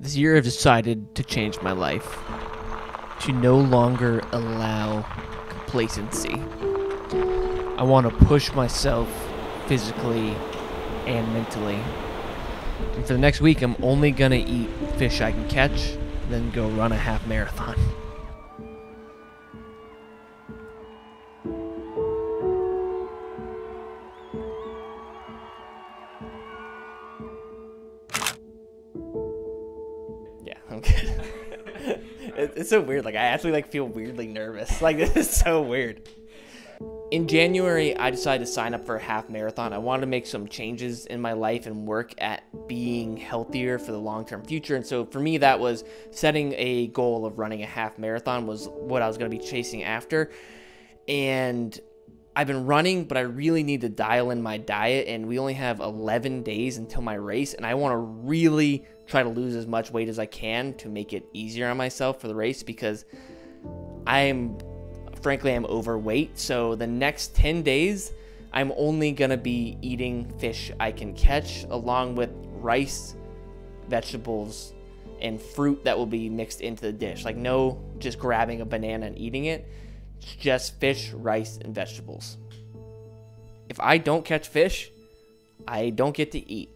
This year I've decided to change my life, to no longer allow complacency. I want to push myself physically and mentally. And for the next week, I'm only going to eat fish I can catch, then go run a half marathon. Yeah, I'm good. It's so weird. Like, I actually feel weirdly nervous. Like, this is so weird. In January, I decided to sign up for a half marathon. I wanted to make some changes in my life and work at being healthier for the long-term future. And so for me, that was setting a goal of running a half marathon was what I was going to be chasing after. And I've been running, but I really need to dial in my diet. And we only have 11 days until my race. And I want to really try to lose as much weight as I can to make it easier on myself for the race, because frankly, I'm overweight. So the next 10 days, I'm only going to be eating fish I can catch, along with rice, vegetables, and fruit that will be mixed into the dish. Like, no just grabbing a banana and eating it. It's just fish, rice, and vegetables. If I don't catch fish, I don't get to eat.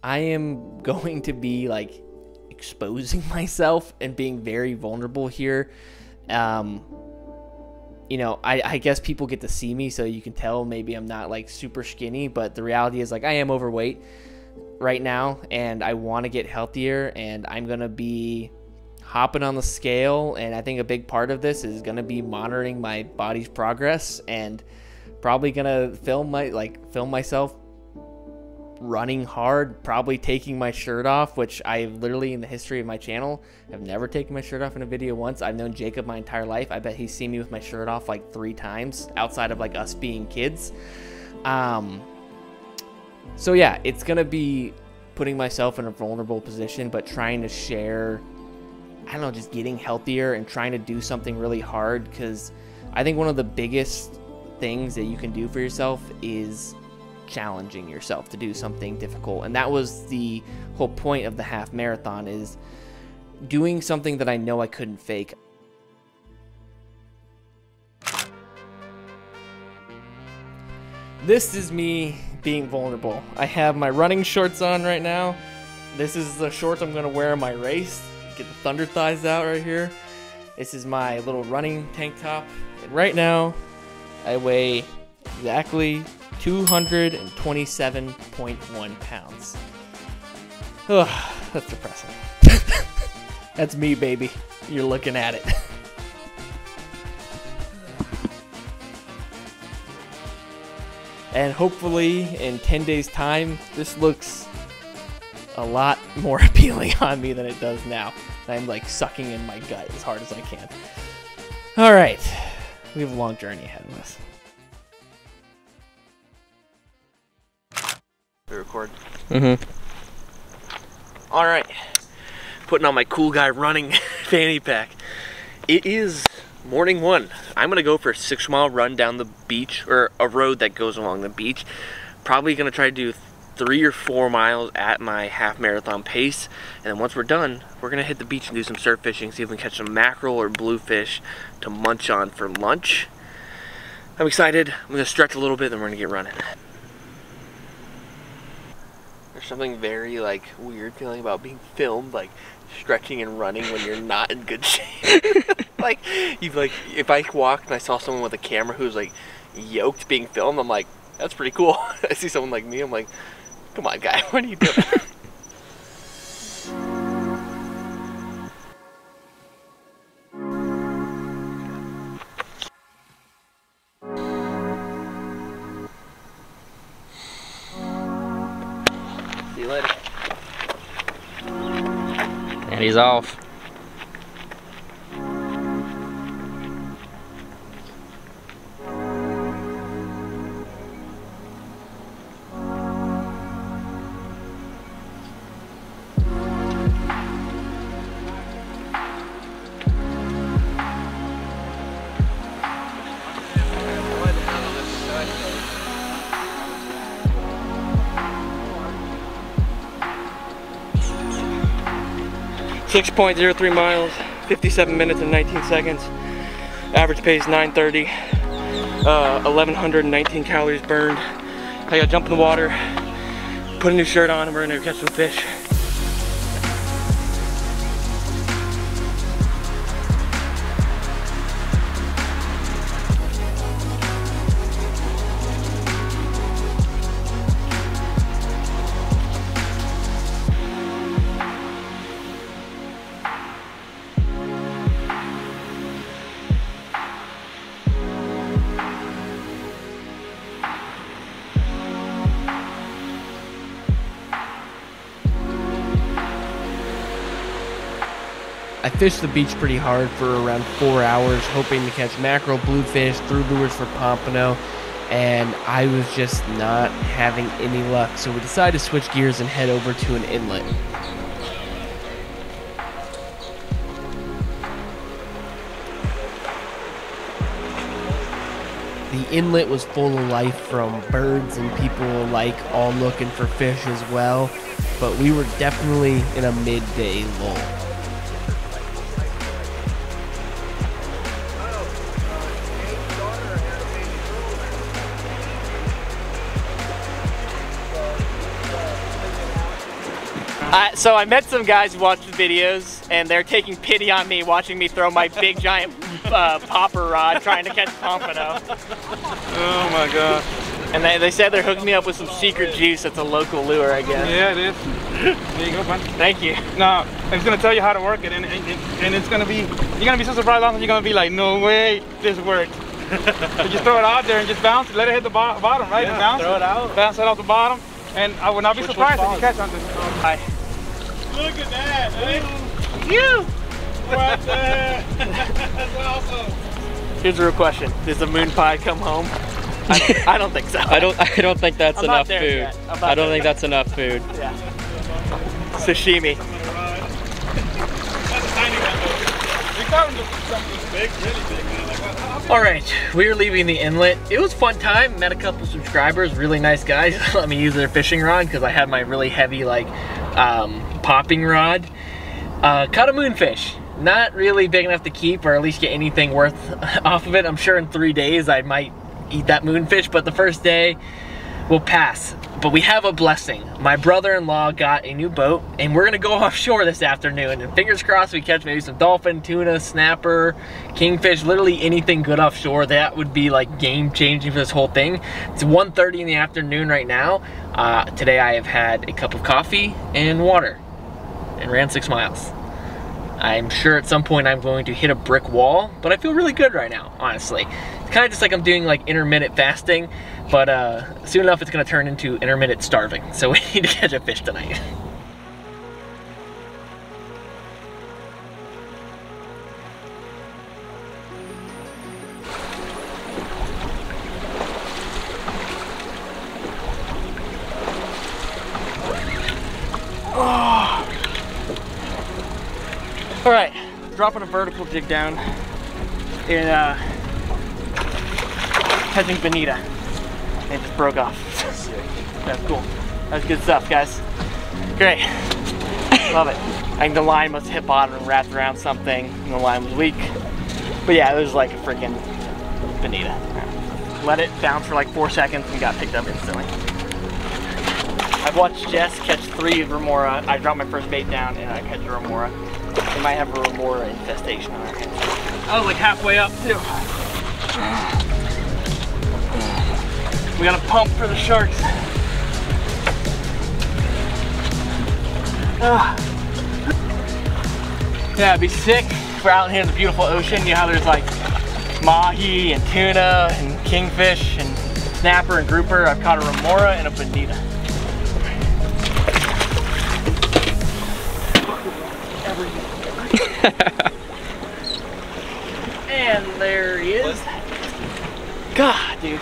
I am going to be exposing myself and being very vulnerable here. You know, I guess people get to see me, so you can tell maybe I'm not super skinny, but the reality is I am overweight right now, and I want to get healthier, and I'm going to be hopping on the scale. And I think a big part of this is going to be monitoring my body's progress, and probably going to film myself running hard, probably taking my shirt off, which I've literally, in the history of my channel, have never taken my shirt off in a video once. I've known Jacob my entire life. I bet he's seen me with my shirt off 3 times outside of us being kids. So yeah, it's gonna be putting myself in a vulnerable position, but trying to share, I don't know, just getting healthier and trying to do something really hard, because I think one of the biggest things that you can do for yourself is challenging yourself to do something difficult. And that was the whole point of the half marathon, is doing something that I know I couldn't fake. This is me being vulnerable. I have my running shorts on right now. This is the shorts I'm going to wear in my race. Get the thunder thighs out right here. This is my little running tank top. And right now, I weigh exactly 227.1 pounds. Ugh, that's depressing. That's me, baby. You're looking at it. And hopefully in 10 days time, this looks a lot more appealing on me than it does now. I'm sucking in my gut as hard as I can. All right, we have a long journey ahead of us. Record. All right, putting on my cool guy running fanny pack. It is morning 1. I'm gonna go for a 6-mile run down the beach, or a road that goes along the beach. Probably gonna try to do 3 or 4 miles at my half marathon pace, and then once we're done, we're gonna hit the beach and do some surf fishing, see if we can catch some mackerel or bluefish to munch on for lunch. I'm excited. I'm gonna stretch a little bit, then we're gonna get running. There's something very weird feeling about being filmed, stretching and running when you're not in good shape. If I walked and I saw someone with a camera who's yoked being filmed, I'm like, that's pretty cool. I see someone like me, I'm like, come on, guy, what are you doing? See you later. And he's off. 6.03 miles, 57 minutes and 19 seconds. Average pace 9:30. 1,119 calories burned. I gotta jump in the water, put a new shirt on, and we're gonna go catch some fish. I fished the beach pretty hard for around 4 hours, hoping to catch mackerel, bluefish, threw lures for pompano, and I was just not having any luck. So we decided to switch gears and head over to an inlet. The inlet was full of life from birds and people alike, all looking for fish as well, but we were definitely in a midday lull. So I met some guys who watched the videos, and they're taking pity on me watching me throw my big giant popper rod trying to catch pompano. Oh my gosh. And they said they're hooking me up with some secret juice that's a local lure, I guess. Yeah, it is. There you go, bud. Thank you. Now, it's gonna tell you how to work it, and it's gonna be, you're gonna be so surprised, Lawson, you're gonna be like, no way, this works. So just throw it out there and just bounce it, let it hit the bottom, right? Yeah, and bounce throw it out. Bounce it off the bottom, and I would not be surprised if you catch something. Hi. Look at that, eh? You! What the? That's awesome. Here's a real question. Does the moon pie come home? I don't think so. I don't think that's I'm enough not there food. yet. I don't think that's enough food. Yeah. Sashimi. That's a tiny one though. We caught something big, really big, man. Like, All right, we're leaving the inlet. It was a fun time. Met a couple subscribers, really nice guys. Let me use their fishing rod because I had my really heavy popping rod. Caught a moonfish. Not really big enough to keep or at least get anything worth off of it. I'm sure in 3 days I might eat that moonfish, but the first day we'll pass. But we have a blessing. My brother-in-law got a new boat and we're gonna go offshore this afternoon, and fingers crossed we catch maybe some dolphin, tuna, snapper, kingfish, literally anything good offshore. That would be like game changing for this whole thing. It's 1:30 in the afternoon right now. Today I have had a cup of coffee and water and ran 6 miles. I'm sure at some point I'm going to hit a brick wall, but I feel really good right now, honestly. It's kind of just like I'm doing like intermittent fasting, but soon enough it's gonna turn into intermittent starving. So we need to catch a fish tonight. All right, dropping a vertical jig down in catching bonita. It just broke off. That's cool. That's good stuff, guys. Great. Love it. I think the line must have hit bottom and wrapped around something, and the line was weak. But yeah, it was like a freaking bonita. Let it bounce for like 4 seconds and got picked up instantly. I've watched Jess catch 3 remora. I dropped my first bait down and I catch a remora. We might have a remora infestation on our hands. I was like halfway up too. We got a pump for the sharks. Yeah, it'd be sick if we're out here in the beautiful ocean. You know how there's like mahi and tuna and kingfish and snapper and grouper. I've caught a remora and a bonita. And there he is. God, dude.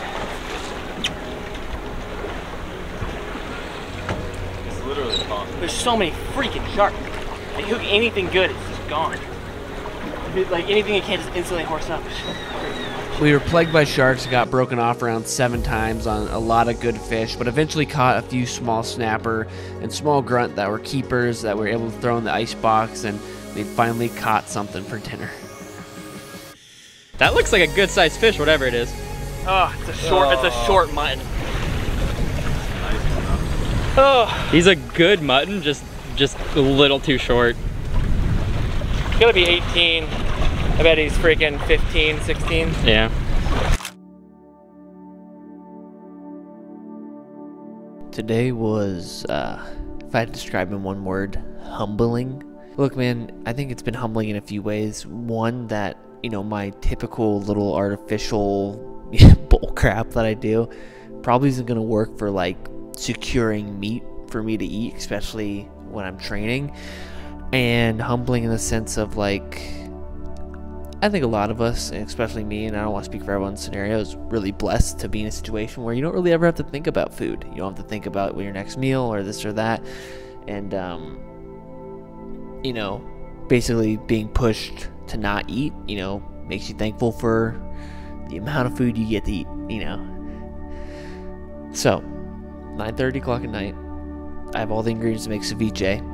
It's literally impossible. There's so many freaking sharks. Like, hook anything good, it's just gone. Like anything you can't just instantly horse up. We were plagued by sharks, got broken off around 7 times on a lot of good fish, but eventually caught a few small snapper and small grunt that were keepers that we were able to throw in the ice box, and we finally caught something for dinner. That looks like a good sized fish, whatever it is. Oh, it's a short mutton. Oh, He's a good mutton, just a little too short. it's gonna be 18. I bet he's freaking 15, 16. Yeah. Today was, if I had to describe in one word, humbling. Look, man, I think it's been humbling in a few ways. One, that, you know, my typical little artificial bull crap that I do probably isn't going to work for, like, securing meat for me to eat, especially when I'm training. And humbling in the sense of, like, I think a lot of us, and especially me, and I don't want to speak for everyone's scenario, is really blessed to be in a situation where you don't really ever have to think about food. You don't have to think about your next meal or this or that. And, you know, basically being pushed to not eat, you know, makes you thankful for the amount of food you get to eat, you know. So, 9:30 o'clock at night, I have all the ingredients to make ceviche.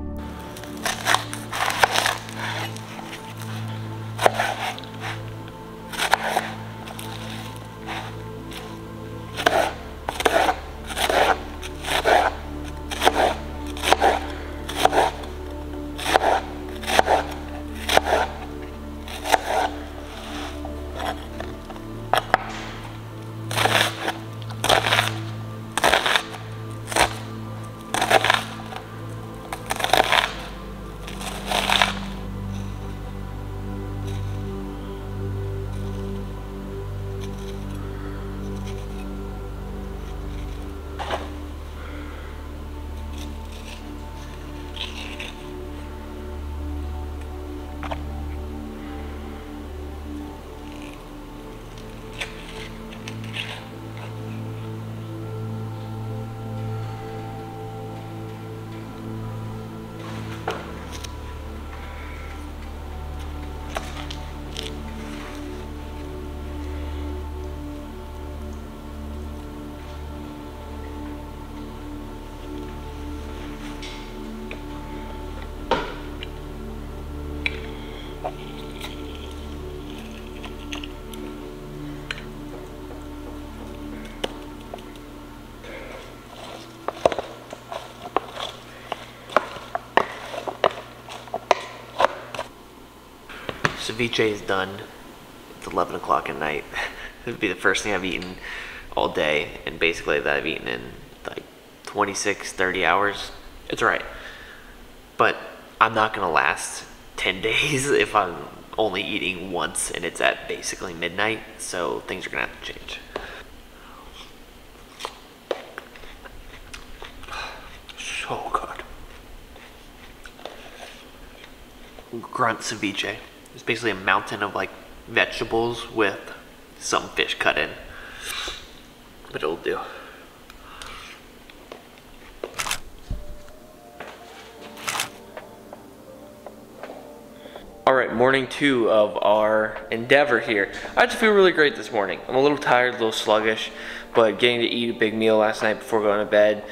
Ceviche is done. It's 11 o'clock at night. It would be the first thing I've eaten all day, and basically that I've eaten in like 26, 30 hours. It's alright. But I'm not gonna last 10 days if I'm only eating once and it's at basically midnight, so things are gonna have to change. So good. Grunt ceviche. It's basically a mountain of like vegetables with some fish cut in. But it'll do. Alright, morning 2 of our endeavor here. I just feel really great this morning. I'm a little tired, a little sluggish, but getting to eat a big meal last night before going to bed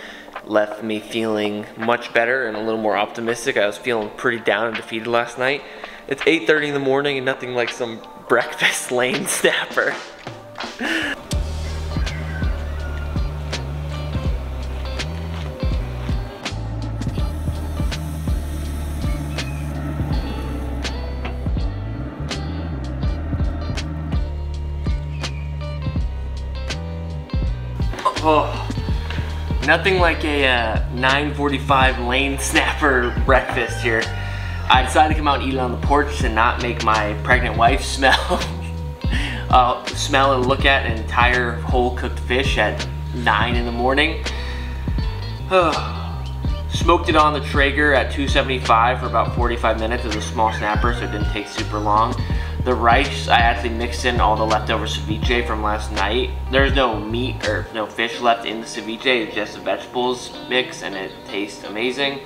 left me feeling much better and a little more optimistic. I was feeling pretty down and defeated last night. It's 8:30 in the morning and nothing like some breakfast lane snapper. Oh, nothing like a 9:45 lane snapper breakfast here. I decided to come out and eat it on the porch and not make my pregnant wife smell smell and look at an entire whole cooked fish at 9 in the morning. Smoked it on the Traeger at 275 for about 45 minutes. It was a small snapper, so it didn't take super long. The rice, I actually mixed in all the leftover ceviche from last night. There's no meat or no fish left in the ceviche, it's just a vegetables mix and it tastes amazing.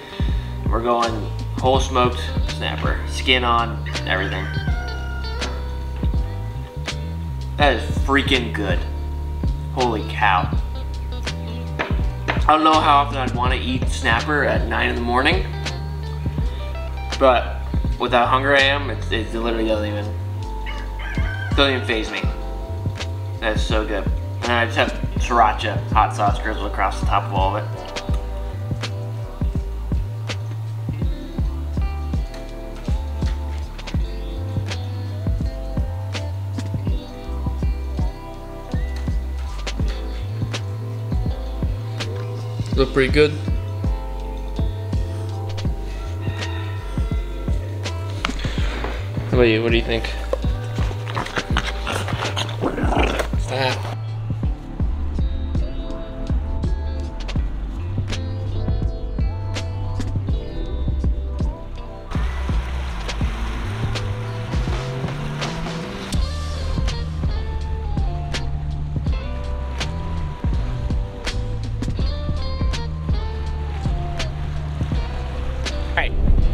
We're going whole smoked snapper, skin on, everything. That is freaking good. Holy cow. I don't know how often I'd want to eat snapper at 9 in the morning, but with how hungry I am, it literally doesn't even faze me. That is so good. And then I just have sriracha hot sauce drizzled across the top of all of it. Look pretty good. How about you? What do you think? What's that?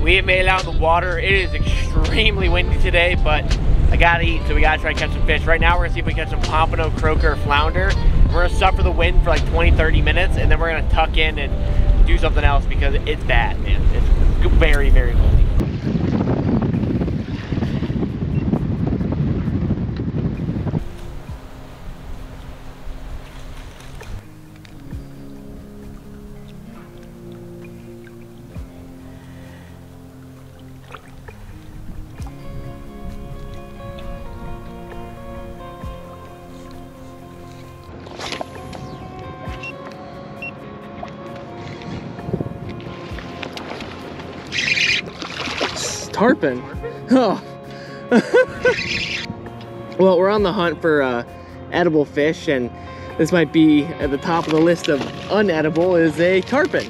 We have made it out in the water. It is extremely windy today, but I gotta eat, so we gotta try to catch some fish. Right now, we're gonna see if we can catch some pompano, croaker, or flounder. We're gonna suffer the wind for like 20-30 minutes, and then we're gonna tuck in and do something else because it's bad, man. It's very, very windy. Tarpon. Oh. Well, we're on the hunt for edible fish, and this might be at the top of the list of unedible is a tarpon.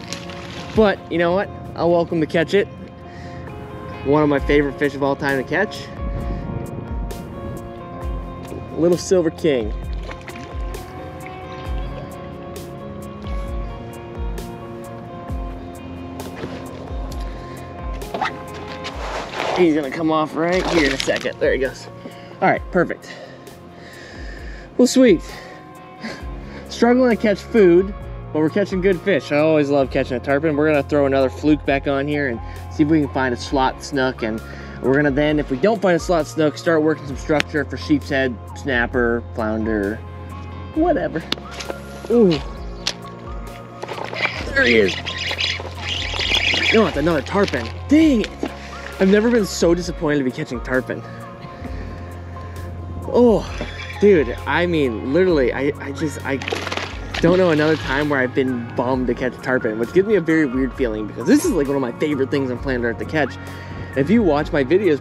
But you know what? I'll welcome to catch it. One of my favorite fish of all time to catch. Little silver king. He's gonna come off right here in a second. There he goes. All right, perfect. Well, sweet. Struggling to catch food, but we're catching good fish. I always love catching a tarpon. We're gonna throw another fluke back on here and see if we can find a slot snook. And we're gonna then, if we don't find a slot snook, start working some structure for sheep's head, snapper, flounder, whatever. Ooh. There he is. No, it's another tarpon. Dang it. I've never been so disappointed to be catching tarpon. Oh, dude, I mean, literally, I don't know another time where I've been bummed to catch tarpon, which gives me a very weird feeling because this is like one of my favorite things on planet Earth to catch. If you watch my videos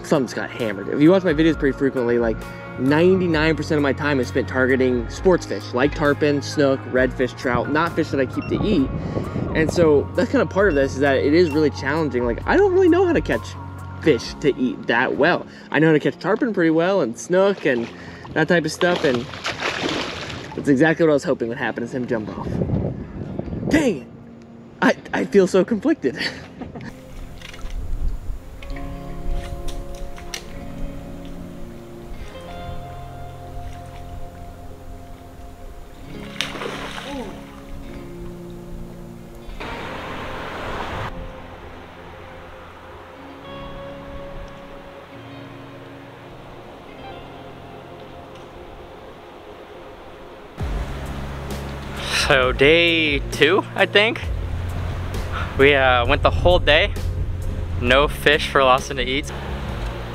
something just got hammered. If you watch my videos pretty frequently, like 99% of my time is spent targeting sports fish, like tarpon, snook, redfish, trout, not fish that I keep to eat. And so that's kind of part of this, is that it is really challenging. Like, I don't really know how to catch fish to eat that well. I know how to catch tarpon pretty well, and snook, and that type of stuff, and that's exactly what I was hoping would happen, is him jump off. Dang it! I feel so conflicted. So day 2, I think. We went the whole day. No fish for Lawson to eat.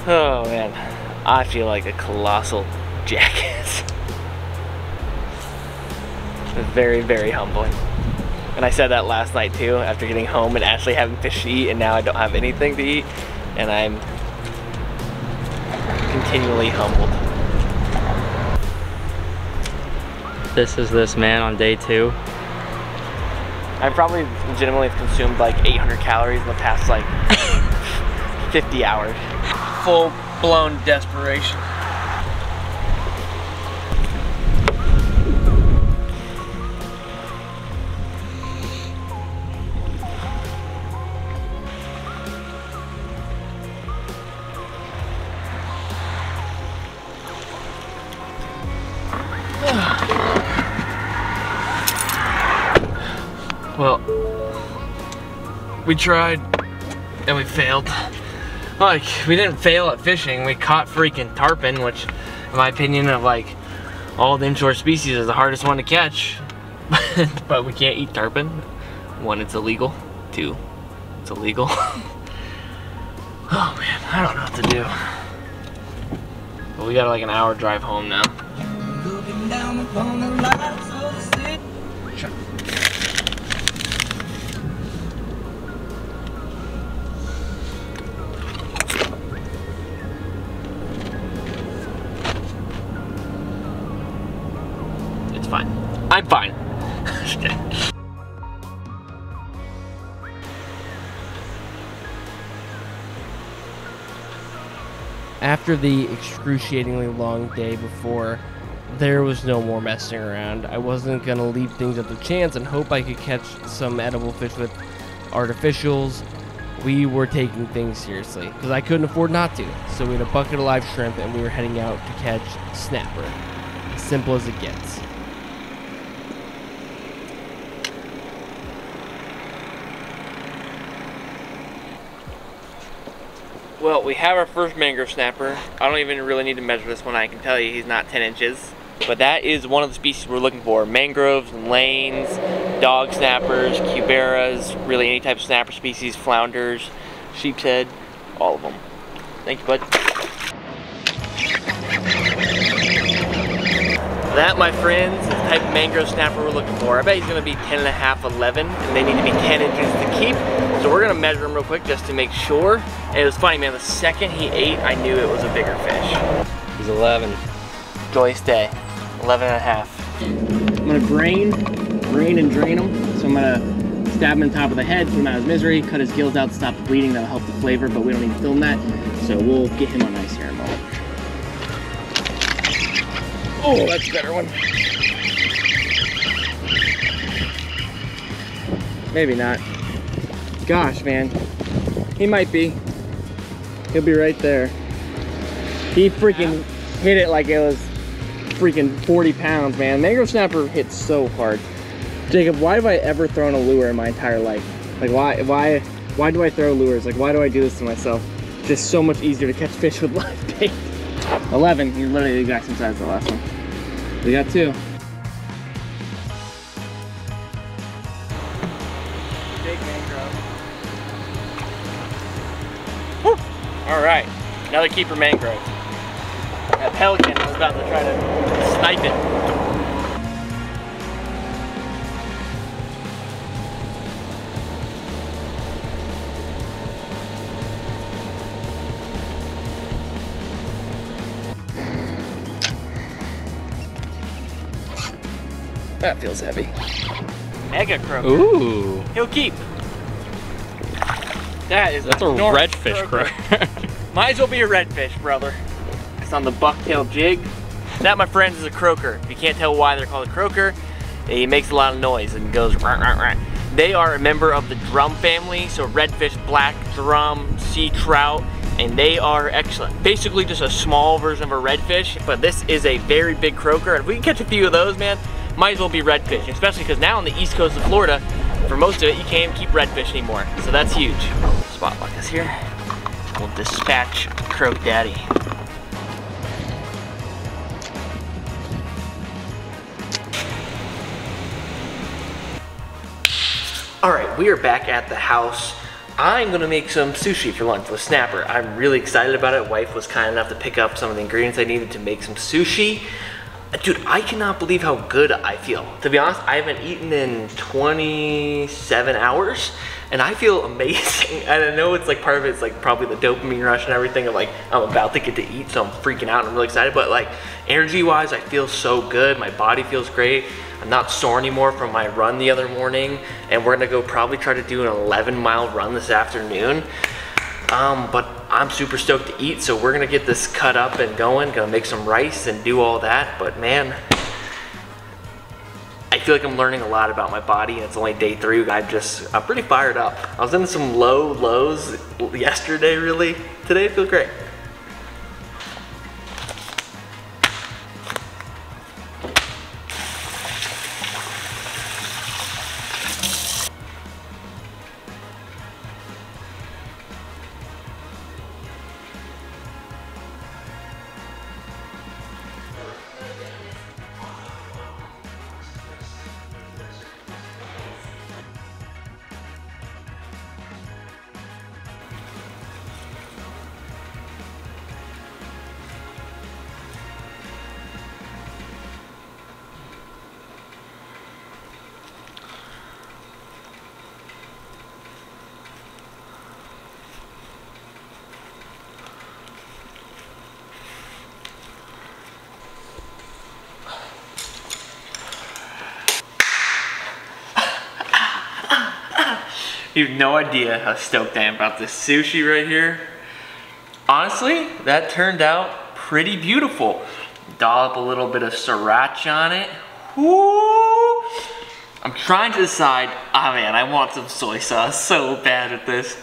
Oh man, I feel like a colossal jackass. It's very, very humbling. And I said that last night too, after getting home and actually having fish to eat, and now I don't have anything to eat, and I'm continually humbled. This is this man on day 2. I probably legitimately consumed like 800 calories in the past like 50 hours. Full-blown desperation. We tried and we failed. Like, we didn't fail at fishing. We caught freaking tarpon, which in my opinion of like all the inshore species is the hardest one to catch. But we can't eat tarpon. 1, it's illegal. 2, it's illegal. Oh man, I don't know what to do. But we got like an hour drive home now. It's fine. I'm fine. After the excruciatingly long day before, there was no more messing around. I wasn't gonna leave things up to chance and hope I could catch some edible fish with artificials. We were taking things seriously because I couldn't afford not to. So we had a bucket of live shrimp and we were heading out to catch snapper. As simple as it gets. Well, we have our first mangrove snapper. I don't even really need to measure this one. I can tell you he's not 10 inches. But that is one of the species we're looking for. Mangroves, lanes, dog snappers, cuberas, really any type of snapper species, flounders, sheep's head, all of them. Thank you, bud. That, my friends, is the type of mangrove snapper we're looking for. I bet he's gonna be 10.5, 11, and they need to be 10 inches to keep. So we're gonna measure him real quick just to make sure. And it was funny, man, the second he ate, I knew it was a bigger fish. He's 11. Joyous day, 11.5. I'm gonna brain and drain him. So I'm gonna stab him in the top of the head, put him out of his misery, cut his gills out to stop the bleeding. That'll help the flavor, but we don't need to film that. So we'll get him on ice here in a moment. Oh, that's a better one. Maybe not. Gosh, man. He might be. He'll be right there. He freaking hit it like it was freaking 40 pounds, man. Mangrove snapper hits so hard. Jacob, why have I ever thrown a lure in my entire life? Like, why do I throw lures? Like, why do I do this to myself? It's just so much easier to catch fish with live bait. 11, you're literally the exact same size as the last one. We got 2. Big mangrove. Woo! All right, another keeper mangrove. That pelican was about to try to snipe it. That feels heavy. Mega croaker. Ooh. He'll keep. That's a redfish croaker. Might as well be a redfish, brother. It's on the bucktail jig. That, my friends, is a croaker. If you can't tell why they're called a croaker, he makes a lot of noise and goes rah, rah, rah. They are a member of the drum family, so redfish, black drum, sea trout, and they are excellent. Basically just a small version of a redfish, but this is a very big croaker, and if we can catch a few of those, man, might as well be redfish, especially because now on the east coast of Florida, for most of it, you can't even keep redfish anymore, so that's huge. Spot lock us here. We'll dispatch Croak Daddy. All right, we are back at the house. I'm gonna make some sushi for lunch with snapper. I'm really excited about it. Wife was kind enough to pick up some of the ingredients I needed to make some sushi. Dude, I cannot believe how good I feel. To be honest, I haven't eaten in 27 hours, and I feel amazing. And I know it's like part of it's like probably the dopamine rush and everything of like, I'm about to get to eat, so I'm freaking out and I'm really excited. But like, energy-wise, I feel so good. My body feels great. I'm not sore anymore from my run the other morning, and we're gonna go probably try to do an 11-mile run this afternoon. But I'm super stoked to eat, so we're gonna get this cut up and going, gonna make some rice and do all that. But man, I feel like I'm learning a lot about my body, and it's only day 3. I'm pretty fired up. I was in some low lows yesterday, really. Today I feel great. You have no idea how stoked I am about this sushi right here. Honestly, that turned out pretty beautiful. Dollop a little bit of sriracha on it. Woo! I'm trying to decide, oh man, I want some soy sauce so bad with this.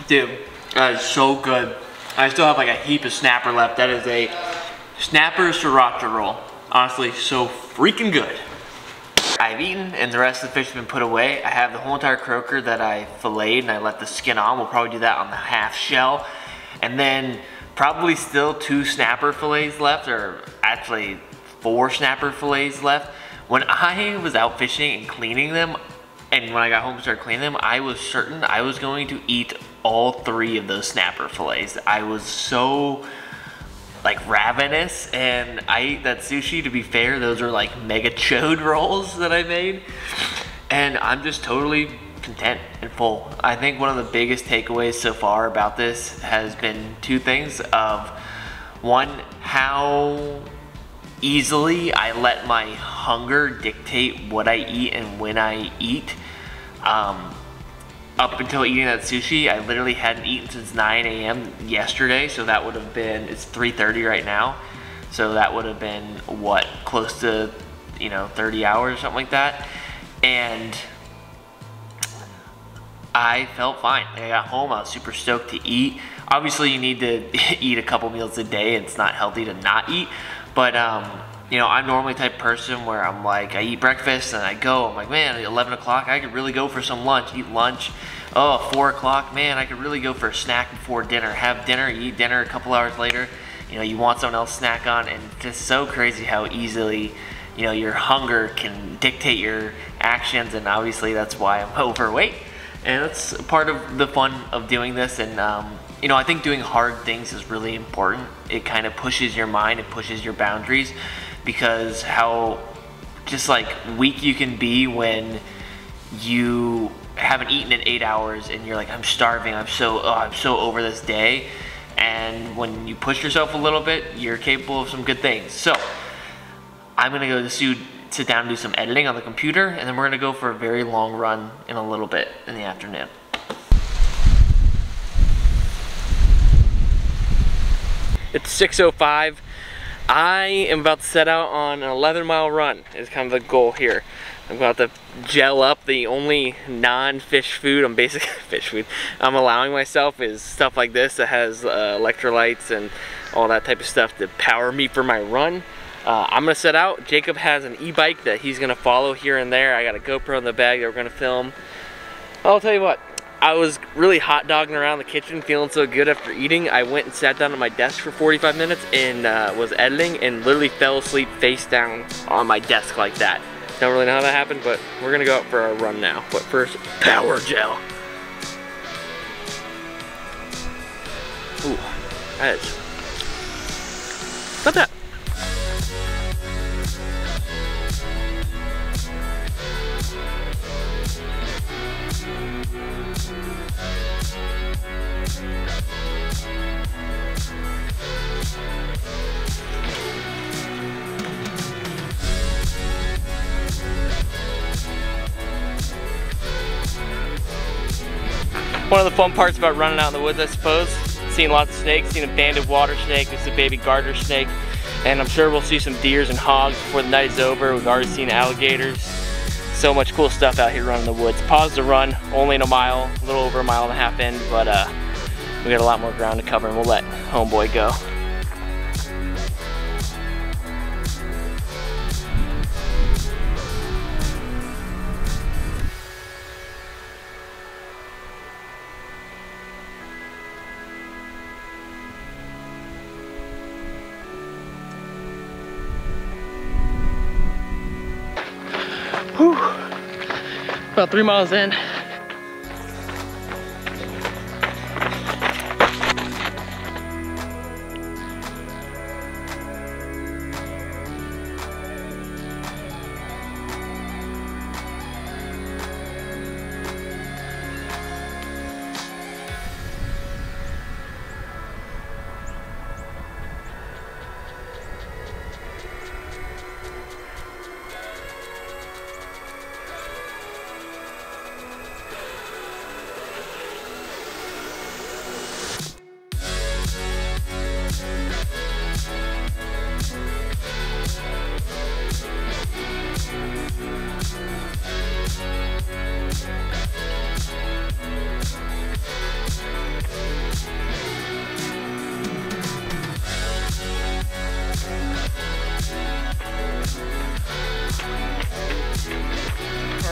Dude, that is so good. I still have like a heap of snapper left. That is a snapper sriracha roll. Honestly, so freaking good. I've eaten and the rest of the fish has been put away. I have the whole entire croaker that I filleted and I let the skin on. We'll probably do that on the half shell. And then probably still 2 snapper fillets left, or actually 4 snapper fillets left. When I was out fishing and cleaning them, and when I got home and started cleaning them, I was certain I was going to eat all 3 of those snapper fillets. I was so like ravenous, and I ate that sushi. To be fair, those are like mega chode rolls that I made, and I'm just totally content and full. I think one of the biggest takeaways so far about this has been 2 things. Of one, how easily I let my hunger dictate what I eat and when I eat. Up until eating that sushi, I literally hadn't eaten since 9 a.m. yesterday, so that would have been, it's 3:30 right now, so that would have been, what, close to, 30 hours or something like that, and I felt fine. I got home, I was super stoked to eat. Obviously, you need to eat a couple meals a day. It's not healthy to not eat, but I'm normally the type of person where I'm like, I eat breakfast and I go, I'm like, man, at 11 o'clock, I could really go for some lunch, eat lunch. Oh, 4 o'clock, man, I could really go for a snack before dinner. Have dinner, eat dinner a couple hours later. You want something else to snack on, and it's just so crazy how easily, your hunger can dictate your actions, and obviously that's why I'm overweight. And that's part of the fun of doing this, and I think doing hard things is really important. It kind of pushes your mind, it pushes your boundaries, because how just like weak you can be when you haven't eaten in 8 hours and you're like, I'm starving, I'm so over this day. And when you push yourself a little bit, you're capable of some good things. So I'm gonna go sit down and do some editing on the computer, and then we're gonna go for a very long run in a little bit in the afternoon. It's 6:05. I am about to set out on an 11-mile run is kind of the goal here. I'm about to gel up. The only non-fish food I'm allowing myself is stuff like this that has electrolytes and all that type of stuff to power me for my run. I'm gonna set out. Jacob has an e-bike that he's gonna follow here and there. I got a GoPro in the bag that we're gonna film. I'll tell you what, I was really hot dogging around the kitchen, feeling so good after eating. I went and sat down at my desk for 45 minutes and was editing, and literally fell asleep face down on my desk like that. Don't really know how that happened, but we're gonna go out for our run now. But first, power gel. Ooh, that is not that. One of the fun parts about running out in the woods, I suppose, seeing lots of snakes, seeing a banded water snake. This is a baby garter snake, and I'm sure we'll see some deers and hogs before the night is over. We've already seen alligators. So much cool stuff out here running the woods. Paused the run, only in a mile, a little over a mile and a half in, but we got a lot more ground to cover, and we'll let homeboy go. Whew. About 3 miles in.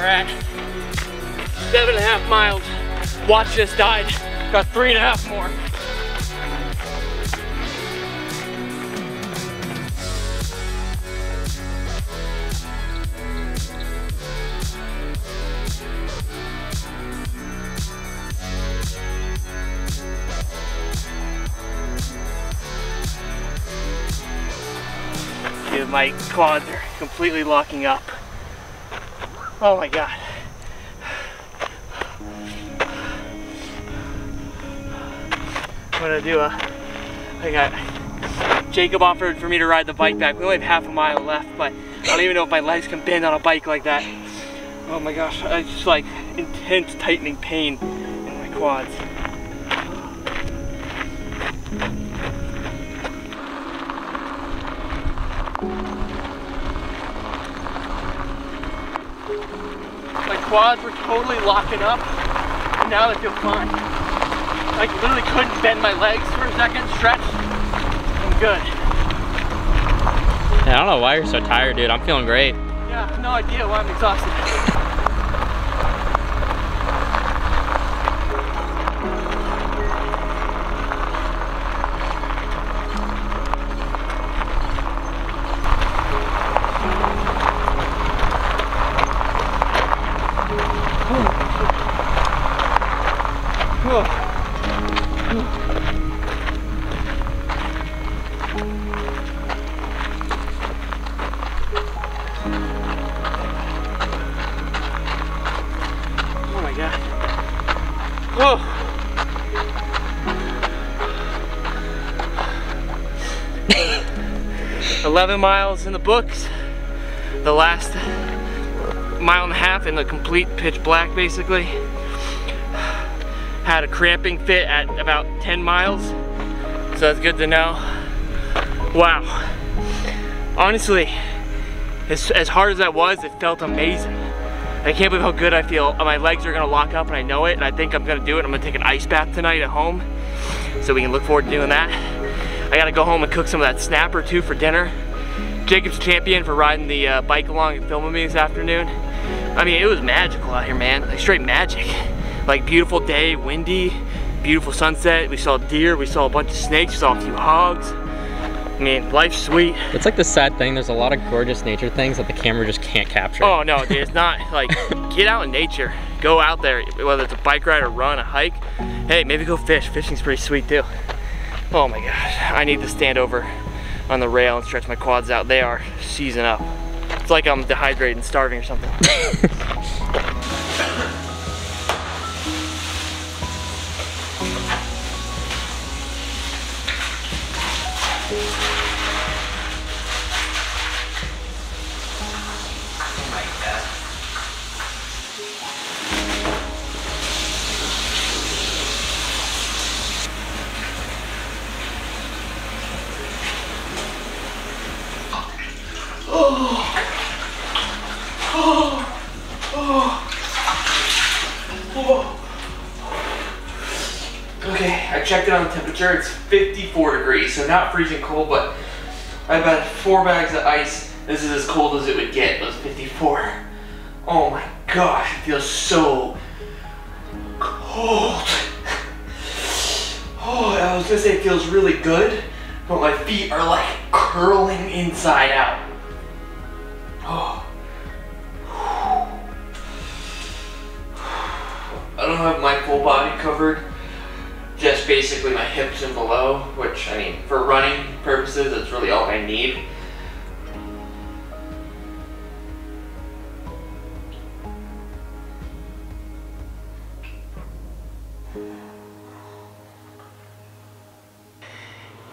We're at 7.5 miles. Watch just died. Got 3.5 more. Dude, my quads are completely locking up. Oh my God. I'm gonna do Jacob offered for me to ride the bike back. We only have half a mile left, but I don't even know if my legs can bend on a bike like that. Oh my gosh, it's just like intense tightening pain in my quads. My quads were totally locking up, and now they feel fine. I literally couldn't bend my legs for a second, stretch. I'm good. Yeah, I don't know why you're so tired, dude. I'm feeling great. Yeah, I have no idea why I'm exhausted. Oh my God. Whoa. 11 miles in the books. The last mile and a half in the complete pitch black, basically. Had a cramping fit at about 10 miles, so that's good to know. Wow. Honestly, as hard as that was, it felt amazing. I can't believe how good I feel. My legs are gonna lock up and I know it, and I think I'm gonna do it. I'm gonna take an ice bath tonight at home, so we can look forward to doing that. I gotta go home and cook some of that snapper too for dinner. Jacob's champion for riding the bike along and filming me this afternoon. I mean, it was magical out here, man. Like straight magic. Like beautiful day, windy, beautiful sunset. We saw deer, we saw a bunch of snakes, we saw a few hogs. I mean, life's sweet. It's like the sad thing, there's a lot of gorgeous nature things that the camera just can't capture. Oh no, dude, it's not like, get out in nature. Go out there, whether it's a bike ride, a run, a hike. Hey, maybe go fish. Fishing's pretty sweet too. Oh my gosh, I need to stand over on the rail and stretch my quads out. They are seizing up. It's like I'm dehydrated and starving or something. Okay, I checked it on the temperature. It's 54 degrees, so not freezing cold, but I've had 4 bags of ice. This is as cold as it would get. It was 54. Oh my gosh, it feels so cold. Oh, I was gonna say it feels really good, but my feet are like curling inside out. Oh. I don't have my full body covered, just basically my hips and below, which, I mean, for running purposes, that's really all I need.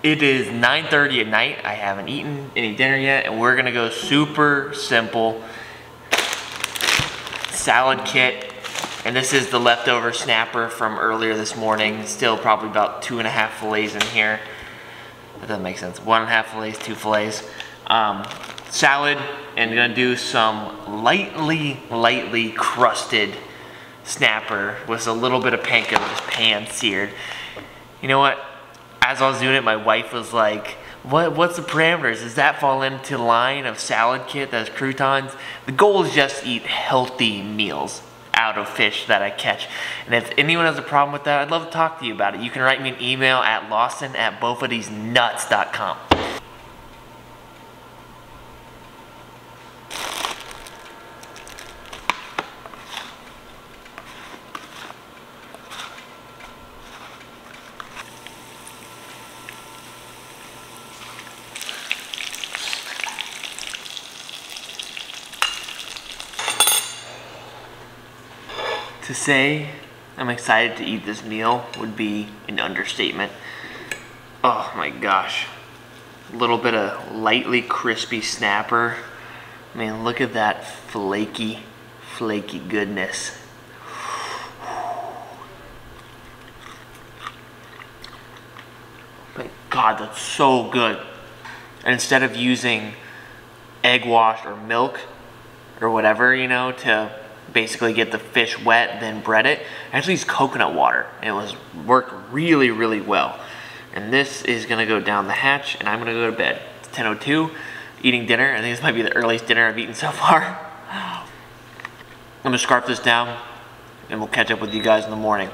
It is 9:30 at night. I haven't eaten any dinner yet, and we're gonna go super simple salad kit. And this is the leftover snapper from earlier this morning. Still probably about 2.5 fillets in here. That doesn't make sense. 1.5 fillets, 2 fillets. Salad, and gonna do some lightly crusted snapper with a little bit of panko, just pan seared. You know what? As I was doing it, my wife was like, What's the parameters? Does that fall into line of salad kit that's croutons? The goal is just to eat healthy meals out of fish that I catch. And if anyone has a problem with that, I'd love to talk to you about it. You can write me an email at lawson@bofofthesenuts.com. To say I'm excited to eat this meal would be an understatement. Oh my gosh. A little bit of lightly crispy snapper. I mean, look at that flaky goodness. My God, that's so good. And instead of using egg wash or milk or whatever, you know, to basically get the fish wet, then bread it, I actually used coconut water. It worked really, really well. And this is gonna go down the hatch, and I'm gonna go to bed. It's 10:02, eating dinner. I think this might be the earliest dinner I've eaten so far. I'm gonna scarf this down, and we'll catch up with you guys in the morning.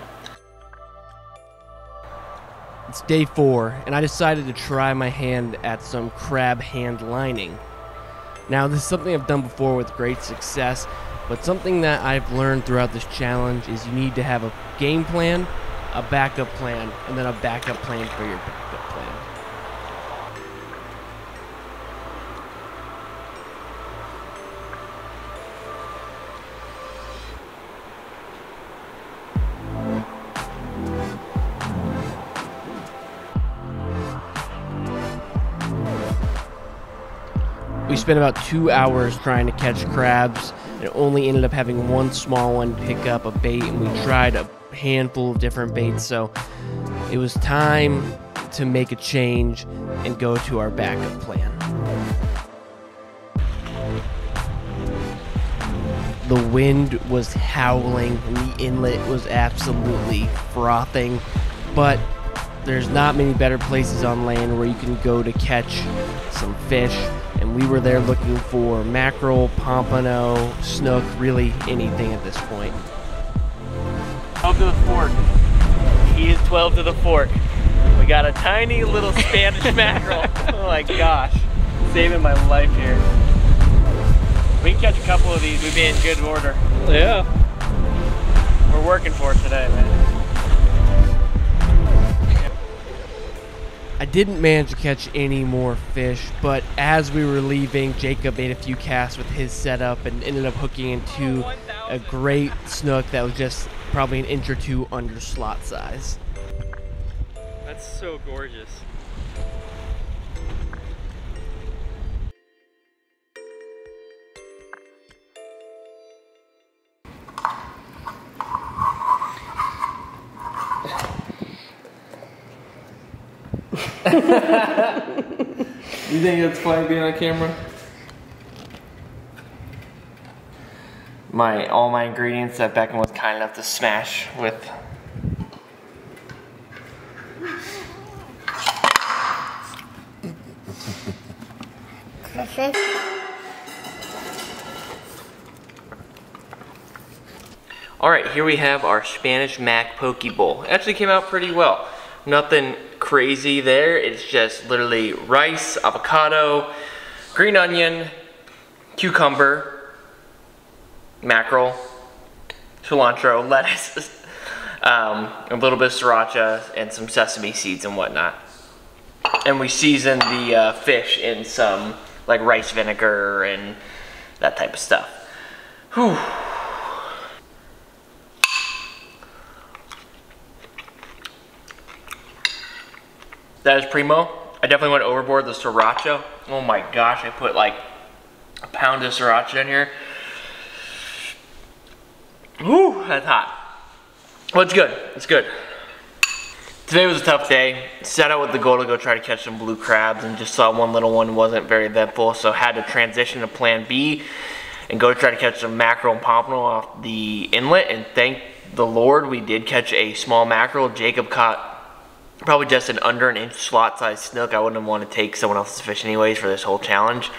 It's day 4, and I decided to try my hand at some crab hand lining. Now, this is something I've done before with great success, but something that I've learned throughout this challenge is you need to have a game plan, a backup plan, and then a backup plan for your backup plan. We spent about 2 hours trying to catch crabs and only ended up having one small one pick up a bait, and we tried a handful of different baits, so it was time to make a change and go to our backup plan. The wind was howling and the inlet was absolutely frothing, but there's not many better places on land where you can go to catch some fish, and we were there looking for mackerel, pompano, snook, really anything at this point. 12 to the fork. He is 12 to the fork. We got a tiny little Spanish mackerel. Oh my gosh. Saving my life here. We can catch a couple of these. We'd be in good order. Yeah. We're working for it today, man. I didn't manage to catch any more fish, but as we were leaving, Jacob made a few casts with his setup and ended up hooking into a great snook that was just probably an inch or two under slot size. That's so gorgeous. You think it's funny being on camera? All my ingredients that Beckham was kind enough to smash with. Alright, here we have our Spanish Mac Poke Bowl. It actually came out pretty well. Nothing crazy there. It's just literally rice, avocado, green onion, cucumber, mackerel, cilantro, lettuce, a little bit of sriracha, and some sesame seeds and whatnot. And we season the fish in some like rice vinegar and that type of stuff. Whew. That is primo. I definitely went overboard the sriracha. Oh my gosh, I put like a pound of sriracha in here. Whew, that's hot. Well, it's good, it's good. Today was a tough day. Set out with the goal to go try to catch some blue crabs and just saw one little one, wasn't very eventful, so had to transition to plan B and go try to catch some mackerel and pompano off the inlet, and thank the Lord we did catch a small mackerel. Jacob caught Probably just an under an inch slot size snook. I wouldn't want to take someone else's fish anyways for this whole challenge.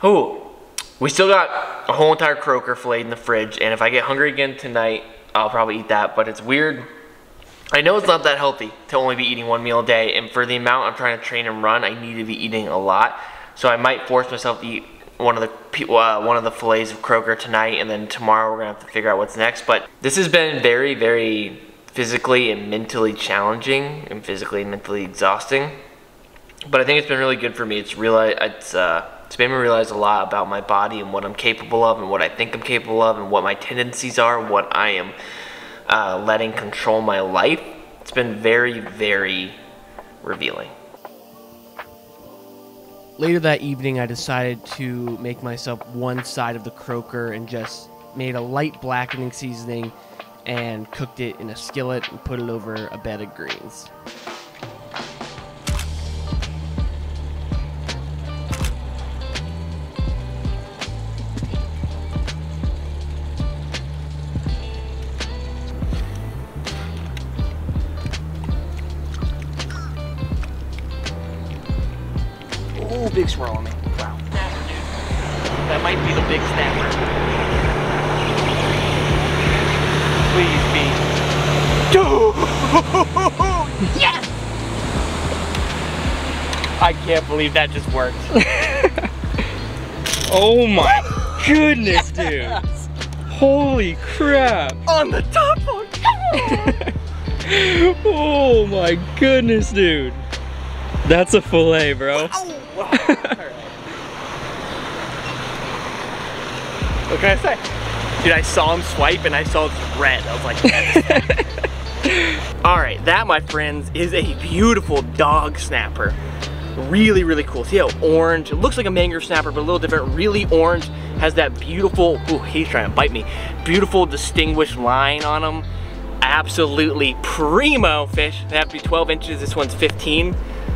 Oh, we still got a whole entire croaker filleted in the fridge, and if I get hungry again tonight, I'll probably eat that, but it's weird. I know it's not that healthy to only be eating 1 meal a day, and for the amount I'm trying to train and run, I need to be eating a lot. So I might force myself to eat one of the fillets of croaker tonight, and then tomorrow we're gonna have to figure out what's next. But this has been very, very physically and mentally challenging, and physically and mentally exhausting. But I think it's been really good for me. It's made me realize a lot about my body and what I'm capable of, and what I think I'm capable of, and what my tendencies are, and what I am letting control my life. It's been very, very revealing. Later that evening, I decided to make myself one side of the croaker and just made a light blackening seasoning and cooked it in a skillet and put it over a bed of greens. Ooh, big swirl on me. Wow. Snapper, dude. That might be the big snapper. Please be. Dude! Yes! I can't believe that just worked. Oh my goodness, dude. Holy crap. On the top one! Oh my goodness, dude. That's a fillet, bro. What can I say? Dude, I saw him swipe and I saw it's red. I was like, all right, that, my friends, is a beautiful dog snapper. Really, really cool. See how orange, it looks like a mangrove snapper, but a little different. Really orange, has that beautiful, ooh, he's trying to bite me. Beautiful, distinguished line on him. Absolutely primo fish. They have to be 12 inches, this one's 15.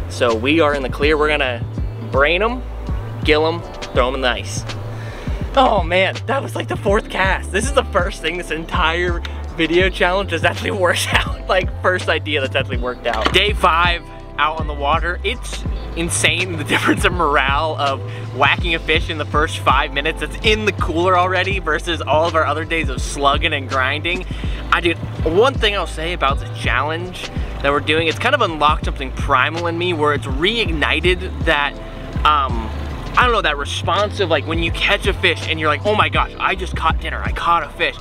So we are in the clear. We're gonna brain them, gill them, throw them in the ice. Oh man, that was like the 4th cast. This is the first thing this entire video challenge has actually worked out. Like, first idea that's actually worked out. Day 5 out on the water. It's insane, the difference in morale of whacking a fish in the first 5 minutes that's in the cooler already versus all of our other days of slugging and grinding. One thing I'll say about the challenge that we're doing, it's kind of unlocked something primal in me where it's reignited that I don't know, that responsive, like when you catch a fish and you're like, oh my gosh, I just caught dinner, I caught a fish.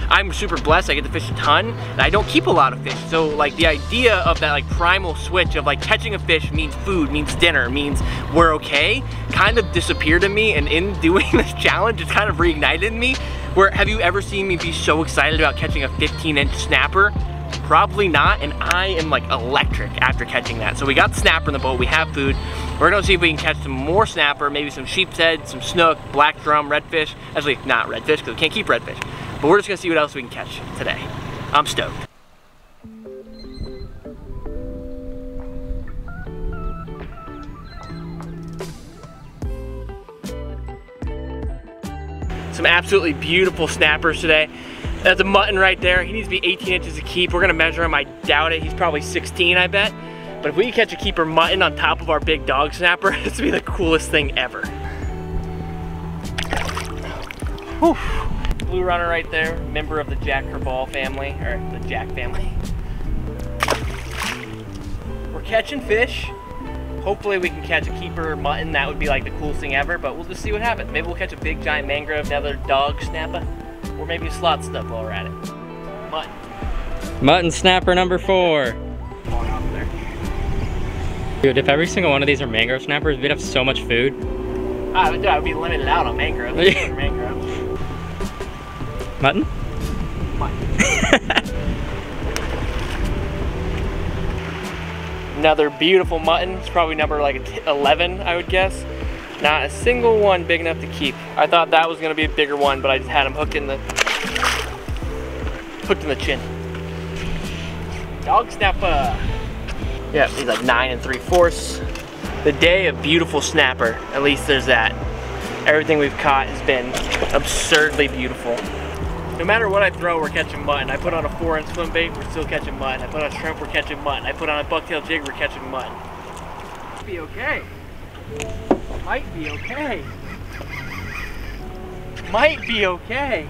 I'm super blessed, I get to fish a ton, and I don't keep a lot of fish. So like the idea of that like primal switch of like catching a fish means food, means dinner, means we're okay, kind of disappeared in me, and in doing this challenge, it's kind of reignited in me. Where, have you ever seen me be so excited about catching a 15-inch snapper? Probably not, and I am like electric after catching that. So we got the snapper in the boat, we have food. We're gonna see if we can catch some more snapper, maybe some sheep's head, some snook, black drum, redfish. Actually, not redfish, because we can't keep redfish. But we're just gonna see what else we can catch today. I'm stoked. Some absolutely beautiful snappers today. That's a mutton right there. He needs to be 18 inches to keep. We're gonna measure him, I doubt it. He's probably 16, I bet. But if we can catch a keeper mutton on top of our big dog snapper, this would be the coolest thing ever. Whew. Blue runner right there, member of the Jack Kerbal family, or the Jack family. We're catching fish. Hopefully we can catch a keeper mutton. That would be like the coolest thing ever, but we'll just see what happens. Maybe we'll catch a big giant mangrove, another dog snapper, or maybe a slot stuff while we're at it. Mutton. Mutton snapper number 4. Dude, if every single one of these are mangrove snappers, we'd have so much food. I would be limited out on mangrove. Mangrove. Mutton? Mutton. Another beautiful mutton. It's probably number like 11, I would guess. Not a single one big enough to keep. I thought that was gonna be a bigger one, but I just had him hooked in the chin. Dog snapper. Yeah, he's like 9 3/4. The day of beautiful snapper. At least there's that. Everything we've caught has been absurdly beautiful. No matter what I throw, we're catching mutton. I put on a 4-inch swim bait, we're still catching mutton. I put on shrimp, we're catching mutton. I put on a bucktail jig, we're catching mutton. Might be okay. Might be okay. Might be okay.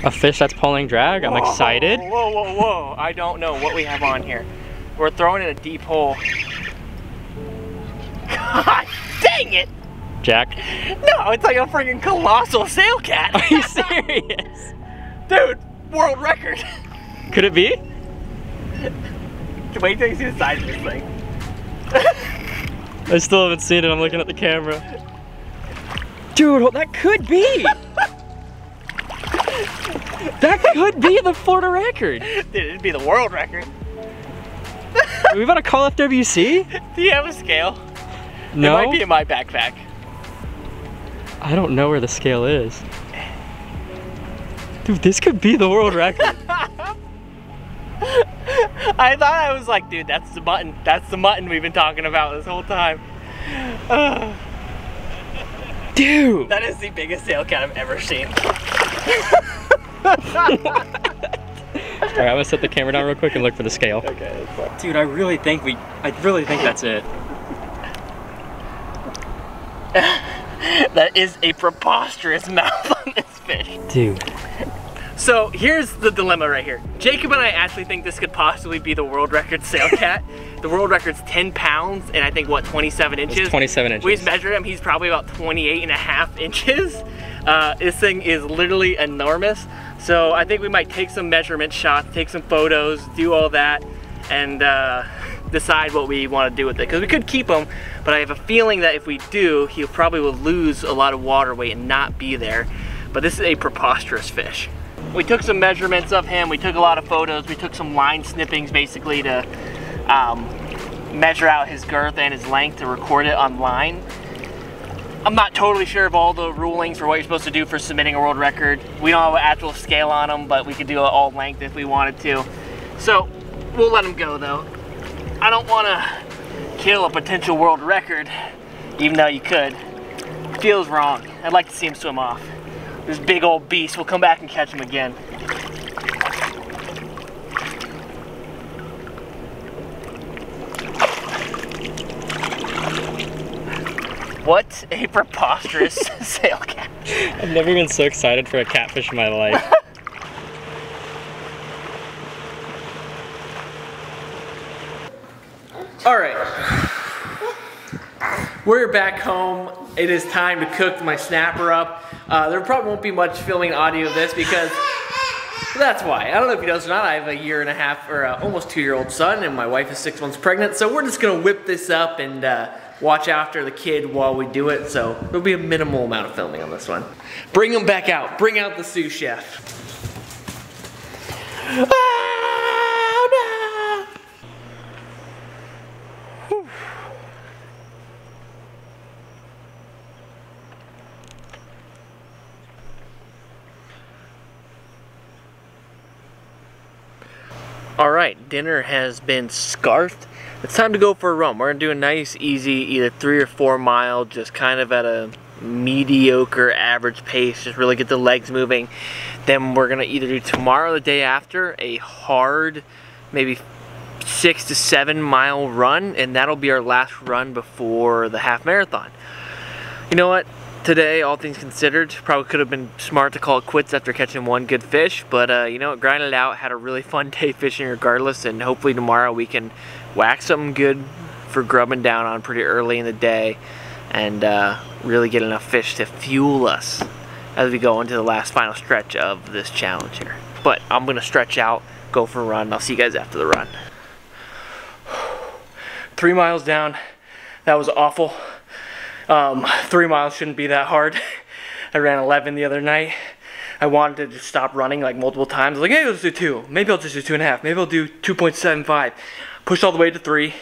A fish that's pulling drag. I'm excited. Whoa, whoa, whoa. I don't know what we have on here. We're throwing in a deep hole. God dang it! Jack? No, it's like a freaking colossal sail cat. Are you serious? Dude, world record. Could it be? Wait till you see the size of this thing. I still haven't seen it. I'm looking at the camera. Dude, that could be. That could be the Florida record. Dude, it'd be the world record. Are we about to call FWC? Do you have a scale? No. It might be in my backpack. I don't know where the scale is. Dude, this could be the world record. I thought I was like, dude, that's the mutton. That's the mutton we've been talking about this whole time. Dude. That is the biggest sail cat I've ever seen. Alright, I'm gonna set the camera down real quick and look for the scale. Okay, that's fine. Dude, I really think that's it. That is a preposterous mouth on this fish. Dude. So here's the dilemma right here. Jacob and I actually think this could possibly be the world record sail cat. The world record's 10 pounds and I think what, 27 inches? It's 27 inches. We just measured him, he's probably about 28.5 inches. This thing is literally enormous. So I think we might take some measurement shots, take some photos, do all that, and decide what we want to do with it. Because we could keep him, but I have a feeling that if we do, he probably will lose a lot of water weight and not be there. But this is a preposterous fish. We took some measurements of him, we took a lot of photos, we took some line snippings basically to measure out his girth and his length to record it online. I'm not totally sure of all the rulings for what you're supposed to do for submitting a world record. We don't have an actual scale on them, but we could do it all length if we wanted to. So we'll let him go though. I don't want to kill a potential world record, even though you could. It feels wrong. I'd like to see him swim off. This big old beast, we'll come back and catch him again. What a preposterous sail cat. I've never been so excited for a catfish in my life. All right, we're back home. It is time to cook my snapper up. There probably won't be much filming audio of this because that's why. I don't know if you know this or not, I have a 1.5 or almost 2-year-old son and my wife is 6 months pregnant. So we're just gonna whip this up and watch after the kid while we do it. So there'll be a minimal amount of filming on this one. Bring him back out. Bring out the sous chef. Oh, no. Whew. All right, dinner has been scarfed. It's time to go for a run. We're gonna do a nice, easy, either 3 or 4 mile, just kind of at a mediocre average pace, just really get the legs moving. Then we're gonna either do tomorrow or the day after a hard, maybe 6 to 7 mile run, and that'll be our last run before the half marathon. You know what? Today, all things considered, probably could have been smart to call it quits after catching one good fish, but you know, grinded it out, had a really fun day fishing regardless, and hopefully tomorrow we can whack something good for grubbing down on pretty early in the day and really get enough fish to fuel us as we go into the last final stretch of this challenge here. But I'm gonna stretch out, go for a run. I'll see you guys after the run. 3 miles down, that was awful. 3 miles shouldn't be that hard. I ran 11 the other night. I wanted to just stop running like multiple times. I was like, hey, let's do 2. Maybe I'll just do 2.5. Maybe I'll do 2.75. Pushed all the way to 3.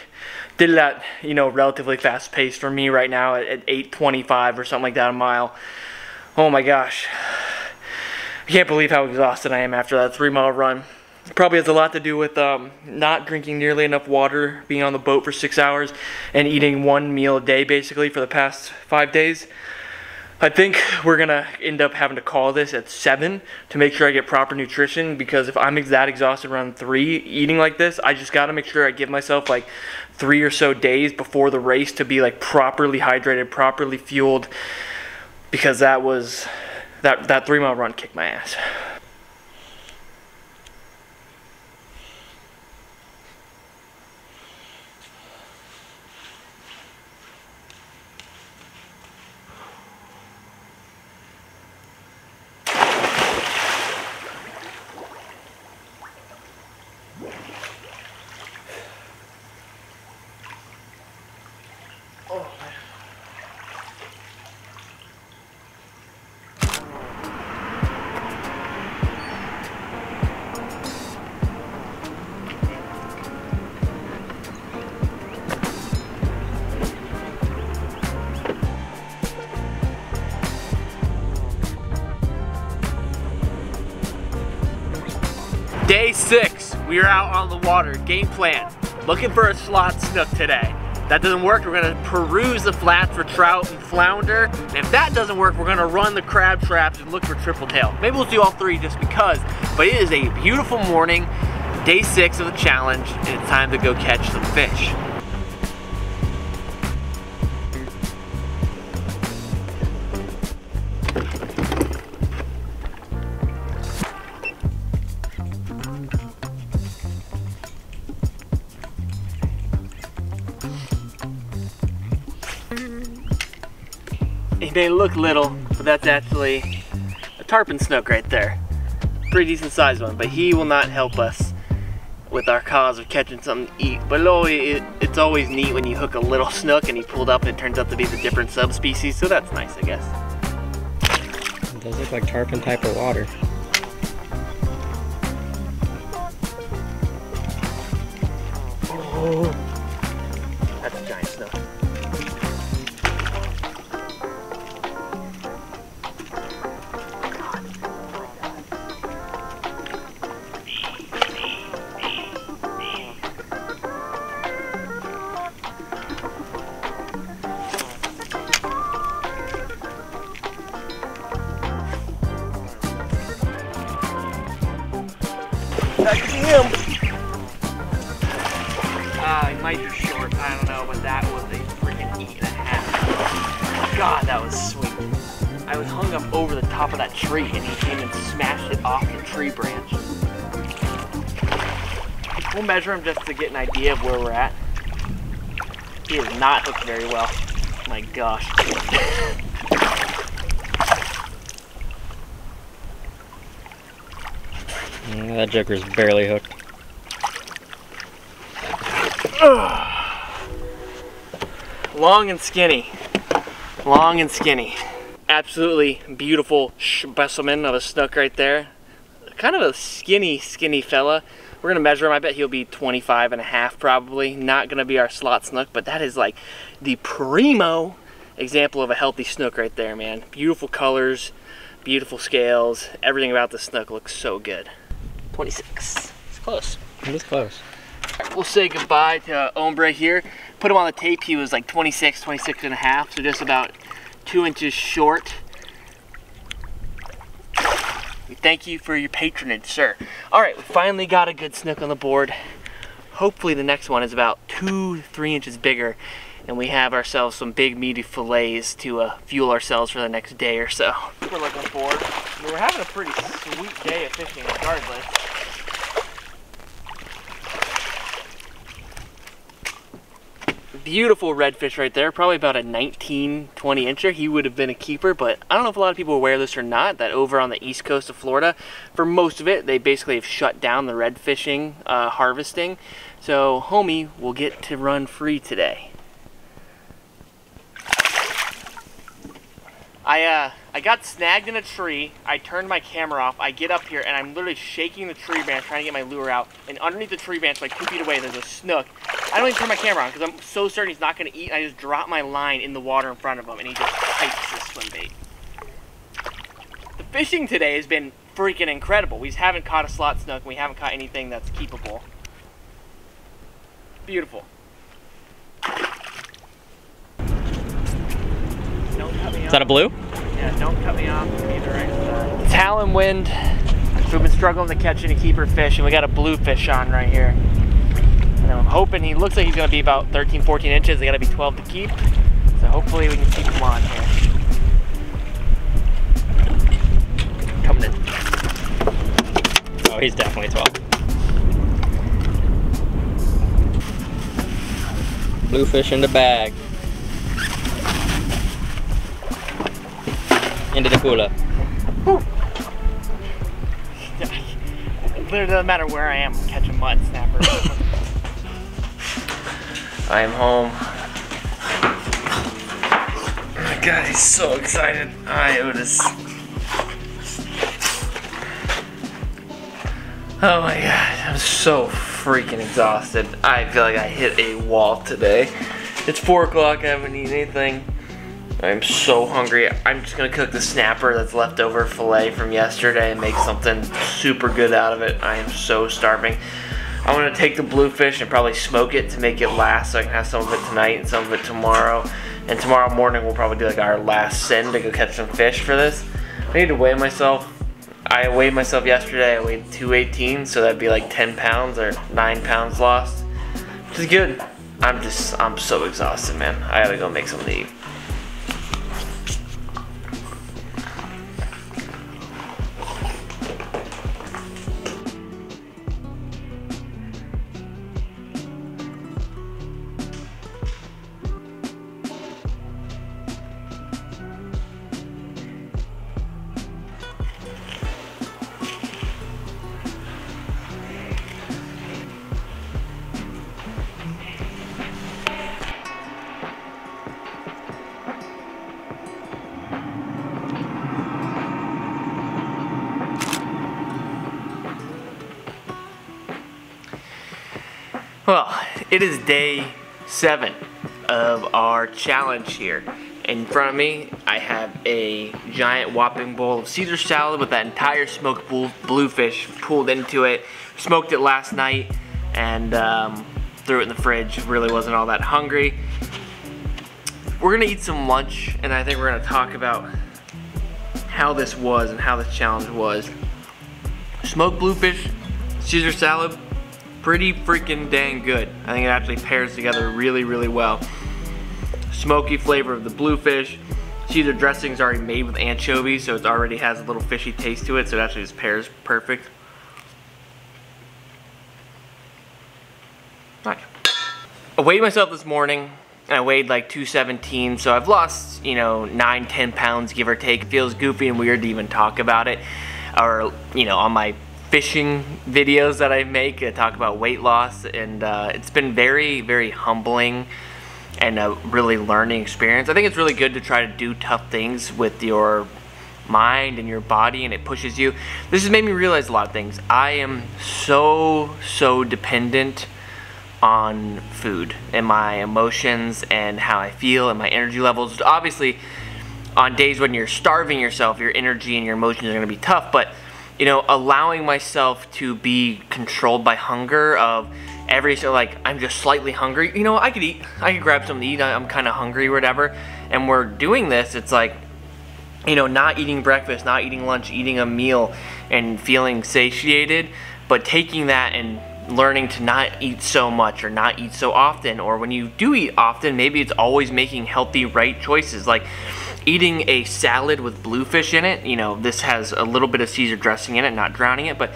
Did it at, you know, relatively fast pace for me right now at 8:25 or something like that a mile. Oh my gosh. I can't believe how exhausted I am after that 3 mile run. It probably has a lot to do with not drinking nearly enough water, being on the boat for 6 hours, and eating 1 meal a day basically for the past 5 days. I think we're gonna end up having to call this at 7 to make sure I get proper nutrition, because if I'm that exhausted around 3 eating like this, I just gotta make sure I give myself like 3 or so days before the race to be like properly hydrated, properly fueled, because that 3-mile run kicked my ass. Day 6, we are out on the water. Game plan, looking for a slot snook today. That doesn't work, we're gonna peruse the flats for trout and flounder. And if that doesn't work, we're gonna run the crab traps and look for triple tail. Maybe we'll do all 3 just because, but it is a beautiful morning, day 6 of the challenge, and it's time to go catch some fish. He may look little, but that's actually a tarpon snook right there. Pretty decent sized one, but he will not help us with our cause of catching something to eat. But it's always neat when you hook a little snook and he pulled up and it turns out to be the different subspecies, so that's nice, I guess. It does look like tarpon type of water. Oh, that's a giant snook. That could be him. He might be short, I don't know, but that was a freaking 8.5. God, that was sweet. I was hung up over the top of that tree and he came and smashed it off the tree branch. We'll measure him just to get an idea of where we're at. He is not hooked very well. My gosh. That joker's barely hooked. Long and skinny. Long and skinny. Absolutely beautiful specimen of a snook right there. Kind of a skinny fella. We're gonna measure him. I bet he'll be 25.5 probably. Not gonna be our slot snook, but that is like the primo example of a healthy snook right there, man. Beautiful colors, beautiful scales. Everything about the snook looks so good. 26. It's close. It is close. We'll say goodbye to Ombre here. Put him on the tape, he was like 26.5, so just about 2 inches short. We thank you for your patronage, sir. All right, we finally got a good snook on the board. Hopefully the next one is about 2-3 inches bigger, and we have ourselves some big meaty fillets to fuel ourselves for the next day or so. We're looking forward. I mean, we're having a pretty sweet day of fishing regardless. Beautiful redfish right there, probably about a 19-20 incher. He would have been a keeper, but I don't know if a lot of people are aware of this or not, that over on the east coast of Florida, for most of it, they basically have shut down the red fishing harvesting. So homie will get to run free today. I got snagged in a tree. I turned my camera off. I get up here and I'm literally shaking the tree branch trying to get my lure out. And underneath the tree branch, like 2 feet away, there's a snook. I don't even turn my camera on because I'm so certain he's not going to eat. I just drop my line in the water in front of him and he just bites the swim bait. The fishing today has been freaking incredible. We haven't caught a slot snook and we haven't caught anything that's keepable. Beautiful. Is that a blue? Yeah, don't cut me off either right side. It's howling wind. We've been struggling to catch any keeper fish, and we got a bluefish on right here. And I'm hoping he looks like he's gonna be about 13, 14 inches. They gotta be 12 to keep. So hopefully we can keep him on here. Coming in. Oh, he's definitely 12. Bluefish in the bag. Into the cooler. Whew. It literally doesn't matter where I am, I'm catching mud snappers. I am home. Oh my God, he's so excited. Hi, Otis. Oh my God, I'm so freaking exhausted. I feel like I hit a wall today. It's 4 o'clock, I haven't eaten anything. I'm so hungry. I'm just gonna cook the snapper that's leftover fillet from yesterday and make something super good out of it. I am so starving. I'm gonna take the bluefish and probably smoke it to make it last so I can have some of it tonight and some of it tomorrow. And tomorrow morning we'll probably do like our last send to go catch some fish for this. I need to weigh myself. I weighed myself yesterday. I weighed 218, so that'd be like 10 pounds or 9 pounds lost, which is good. I'm so exhausted, man. I gotta go make something to eat. Well, it is day 7 of our challenge here. In front of me, I have a giant whopping bowl of Caesar salad with that entire smoked bluefish pulled into it. Smoked it last night and threw it in the fridge. Really wasn't all that hungry. We're gonna eat some lunch, and I think we're gonna talk about how this was and how this challenge was. Smoked bluefish, Caesar salad, pretty freaking dang good. I think it actually pairs together really, really well. Smoky flavor of the bluefish. Caesar dressing's already made with anchovies, so it already has a little fishy taste to it, so it actually just pairs perfect. Nice. I weighed myself this morning, and I weighed like 217, so I've lost, 9, 10 pounds, give or take. It feels goofy and weird to even talk about it, or, on my fishing videos that I make, I talk about weight loss, and it's been very, very humbling and a really learning experience. I think it's really good to try to do tough things with your mind and your body, and it pushes you. This has made me realize a lot of things. I am so dependent on food and my emotions and how I feel and my energy levels. Obviously, on days when you're starving yourself, your energy and your emotions are going to be tough, but allowing myself to be controlled by hunger of I'm just slightly hungry. I could eat. I could grab something to eat. I'm kind of hungry or whatever. And we're doing this. It's like, not eating breakfast, not eating lunch, eating a meal and feeling satiated, but taking that and learning to not eat so much or not eat so often. Or when you do eat often, maybe it's always making healthy, right choices. Like eating a salad with bluefish in it. This has a little bit of Caesar dressing in it, not drowning it, but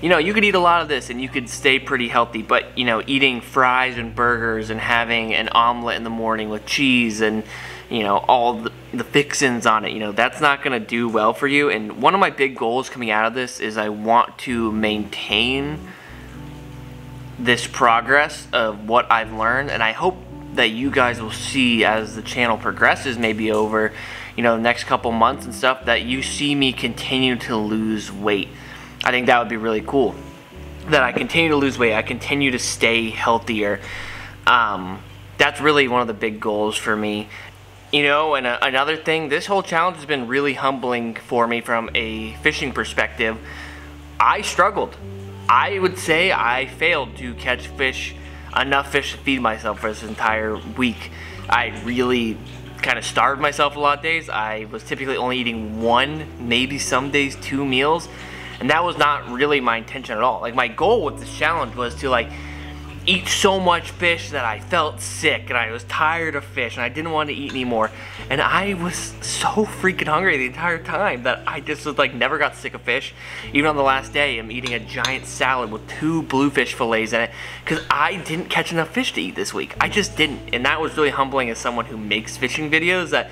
you could eat a lot of this and you could stay pretty healthy. But eating fries and burgers and having an omelet in the morning with cheese and all the fixins on it, that's not gonna do well for you. And one of my big goals coming out of this is I want to maintain this progress of what I've learned, and I hope that you guys will see as the channel progresses, maybe over the next couple months and stuff, that you see me continue to lose weight. I think that would be really cool, that I continue to lose weight, I continue to stay healthier. That's really one of the big goals for me. And another thing, this whole challenge has been really humbling for me from a fishing perspective. I struggled. I would say I failed to catch enough fish to feed myself for this entire week. I really kind of starved myself a lot of days. I was typically only eating 1, maybe some days 2 meals, and that was not really my intention at all. Like, my goal with this challenge was to like eat so much fish that I felt sick and I was tired of fish and I didn't want to eat anymore. And I was so freaking hungry the entire time that I just was like never got sick of fish. Even on the last day, I'm eating a giant salad with 2 bluefish fillets in it because I didn't catch enough fish to eat this week. I just didn't. And that was really humbling as someone who makes fishing videos, that,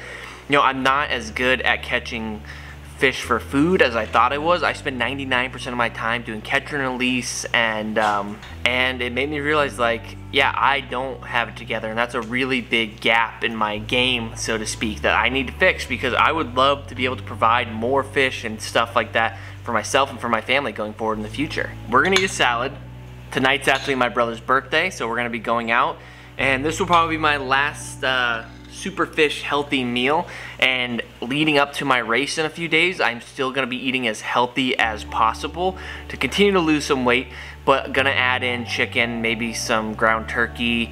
you know, I'm not as good at catching fish for food as I thought I was. I spend 99% of my time doing catch and release, and it made me realize, like, yeah, I don't have it together, and that's a really big gap in my game, so to speak, that I need to fix, because I would love to be able to provide more fish and stuff like that for myself and for my family going forward in the future. We're gonna eat a salad. Tonight's actually my brother's birthday, so we're gonna be going out, and this will probably be my last Superfish healthy meal, and leading up to my race in a few days, I'm still gonna be eating as healthy as possible to continue to lose some weight, but gonna add in chicken, maybe some ground turkey,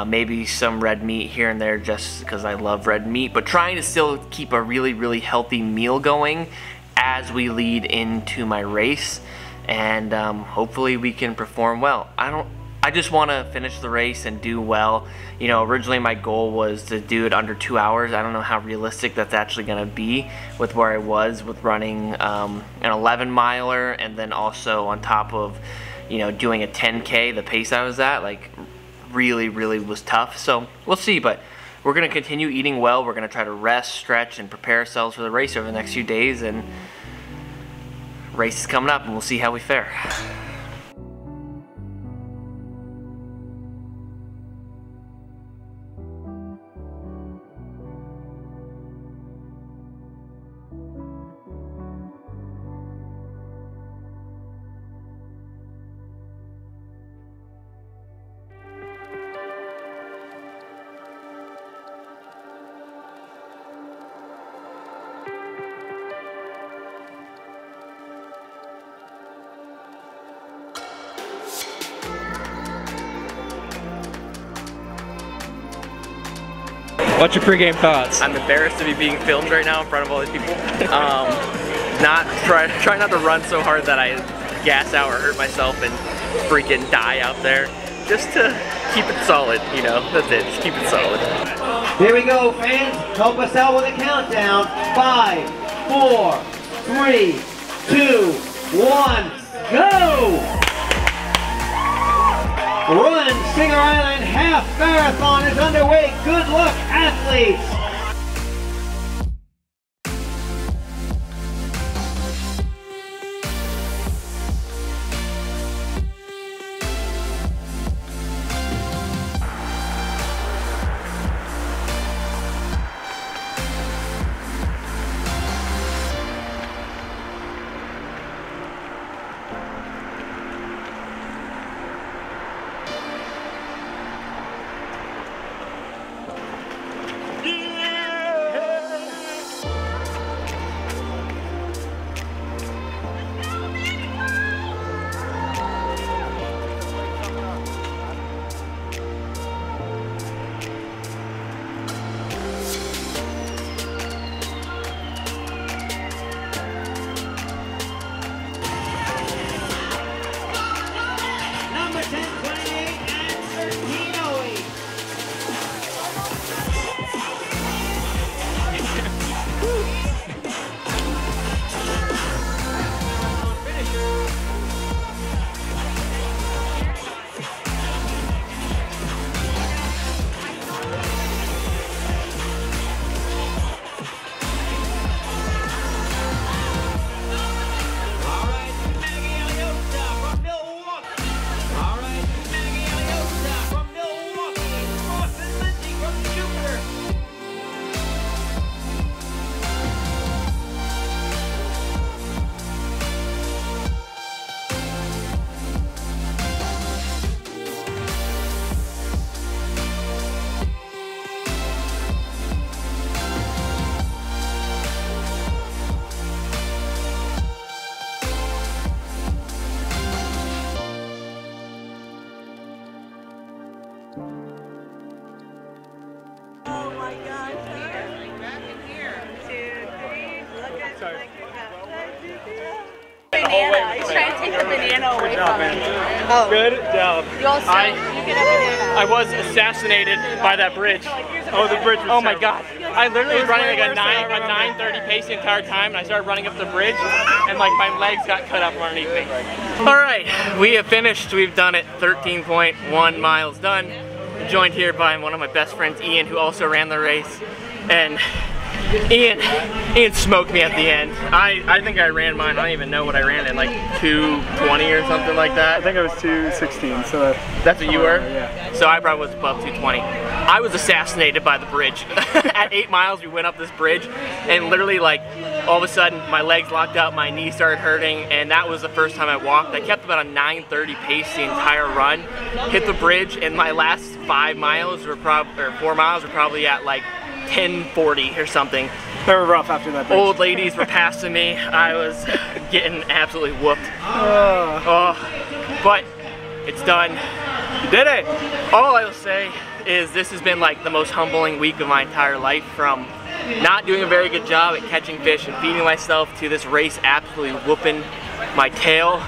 maybe some red meat here and there just because I love red meat, but trying to still keep a really healthy meal going as we lead into my race, and hopefully we can perform well. I just want to finish the race and do well. You know, originally my goal was to do it under 2 hours. I don't know how realistic that's actually going to be with where I was with running an 11 miler, and then also on top of, you know, doing a 10K, the pace I was at, like, really was tough. So we'll see, but we're going to continue eating well. We're going to try to rest, stretch, and prepare ourselves for the race over the next few days, and race is coming up, and we'll see how we fare. What's your pregame thoughts? I'm embarrassed to be being filmed right now in front of all these people. Try not to run so hard that I gas out or hurt myself and freaking die out there. Just to keep it solid, you know, that's it, just keep it solid. Here we go, fans. Help us out with a countdown. 5, 4, 3, 2, 1, go! Run Singer Island Half Marathon is underway. Good luck, athletes! Yeah! He's trying to take the banana away from me. Oh. Good job. You also you get a banana. I was assassinated by that bridge. Oh, the bridge was Oh my terrible. god. I literally was running like a 9:30 pace the entire time, and I started running up the bridge, and like my legs got cut up underneath me. All right, we have finished. We've done it. 13.1 miles done. Joined here by one of my best friends, Ian, who also ran the race, and Ian smoked me at the end. I think I ran mine. I don't even know what I ran in, like 2:20 or something like that. I think it was 2:16. So that's what you were? Yeah. So I probably was above 2:20. I was assassinated by the bridge. At 8 miles, we went up this bridge, and literally, like, all of a sudden, my legs locked up, my knees started hurting, and that was the first time I walked. I kept about a 9:30 pace the entire run, hit the bridge, and my last 5 miles or 4 miles were probably at like 10:40 or something. They were rough after that bridge. Old ladies were passing me. I was getting absolutely whooped. But it's done. You did it. All I will say is this has been like the most humbling week of my entire life, from not doing a very good job at catching fish and feeding myself to this race absolutely whooping my tail.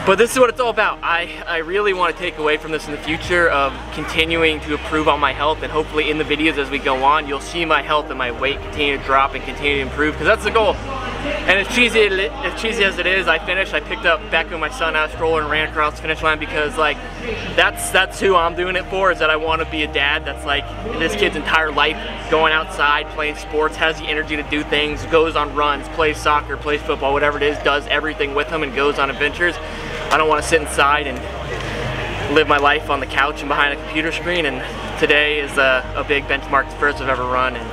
But this is what it's all about. I really want to take away from this in the future of continuing to improve on my health, and hopefully in the videos as we go on, you'll see my health and my weight continue to drop and continue to improve, because that's the goal. And as cheesy as it is, I finished. I picked up Becca, my son, out of stroller and ran across the finish line, because like that's who I'm doing it for, is that I want to be a dad that's like this kid's entire life going outside, playing sports, has the energy to do things, goes on runs, plays soccer, plays football, whatever it is, does everything with him and goes on adventures. I don't want to sit inside and live my life on the couch and behind a computer screen, and today is a big benchmark, the first I've ever run, and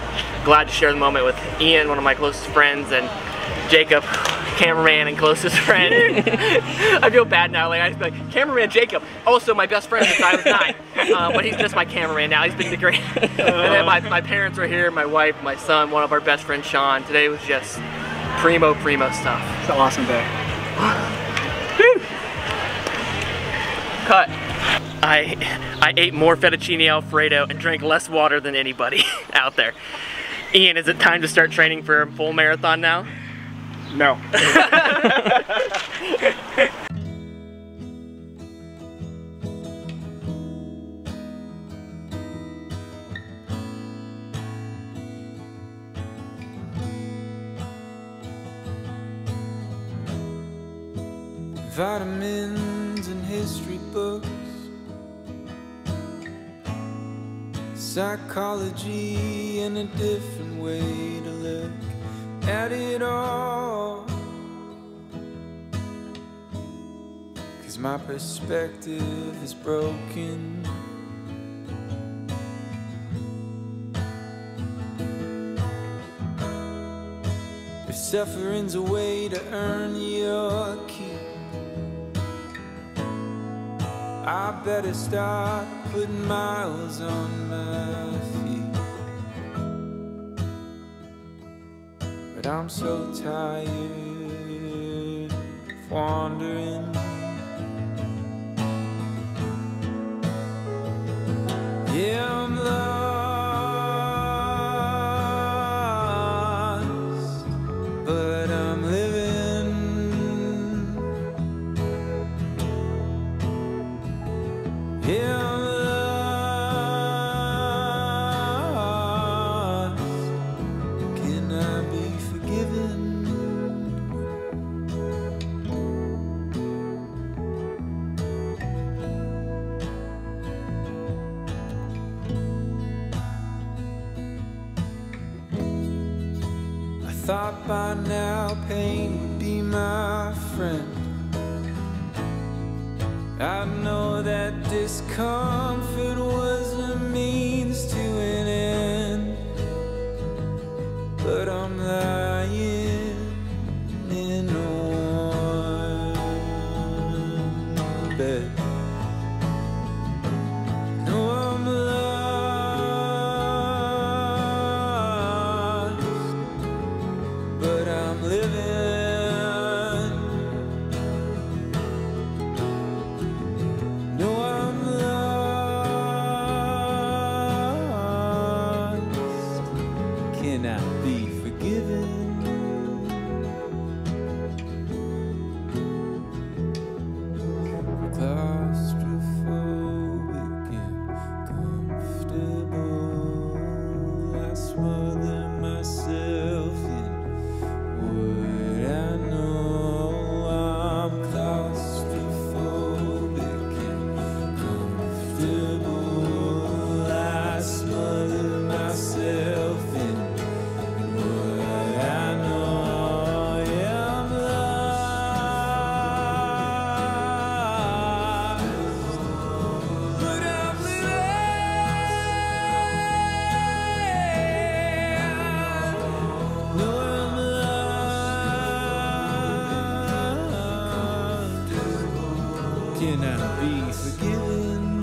glad to share the moment with Ian, one of my closest friends, and Jacob, cameraman and closest friend. I feel bad now, like cameraman Jacob, also my best friend since I was 9, but he's just my cameraman now. He's been great. And then my parents are here, my wife, my son, one of our best friends, Sean. Today was just primo stuff. It's an awesome day. Cut. I ate more fettuccine alfredo and drank less water than anybody out there. Ian, is it time to start training for a full marathon now? No. Vitamins and history books, psychology and a different way to look at it all. 'Cause my perspective is broken. If suffering's a way to earn your keep, I better start putting miles on my feet. But I'm so tired of wandering. Yeah, I'm lost, but I'm living. Yeah, I'm lost. Can I be forgiven? I thought by now pain would be my friend. I know that discomfort was a means to an end, but I'm lying in a warm bed. No, I'm lost, but I'm living. Cannot be forgiven. can I be forgiven?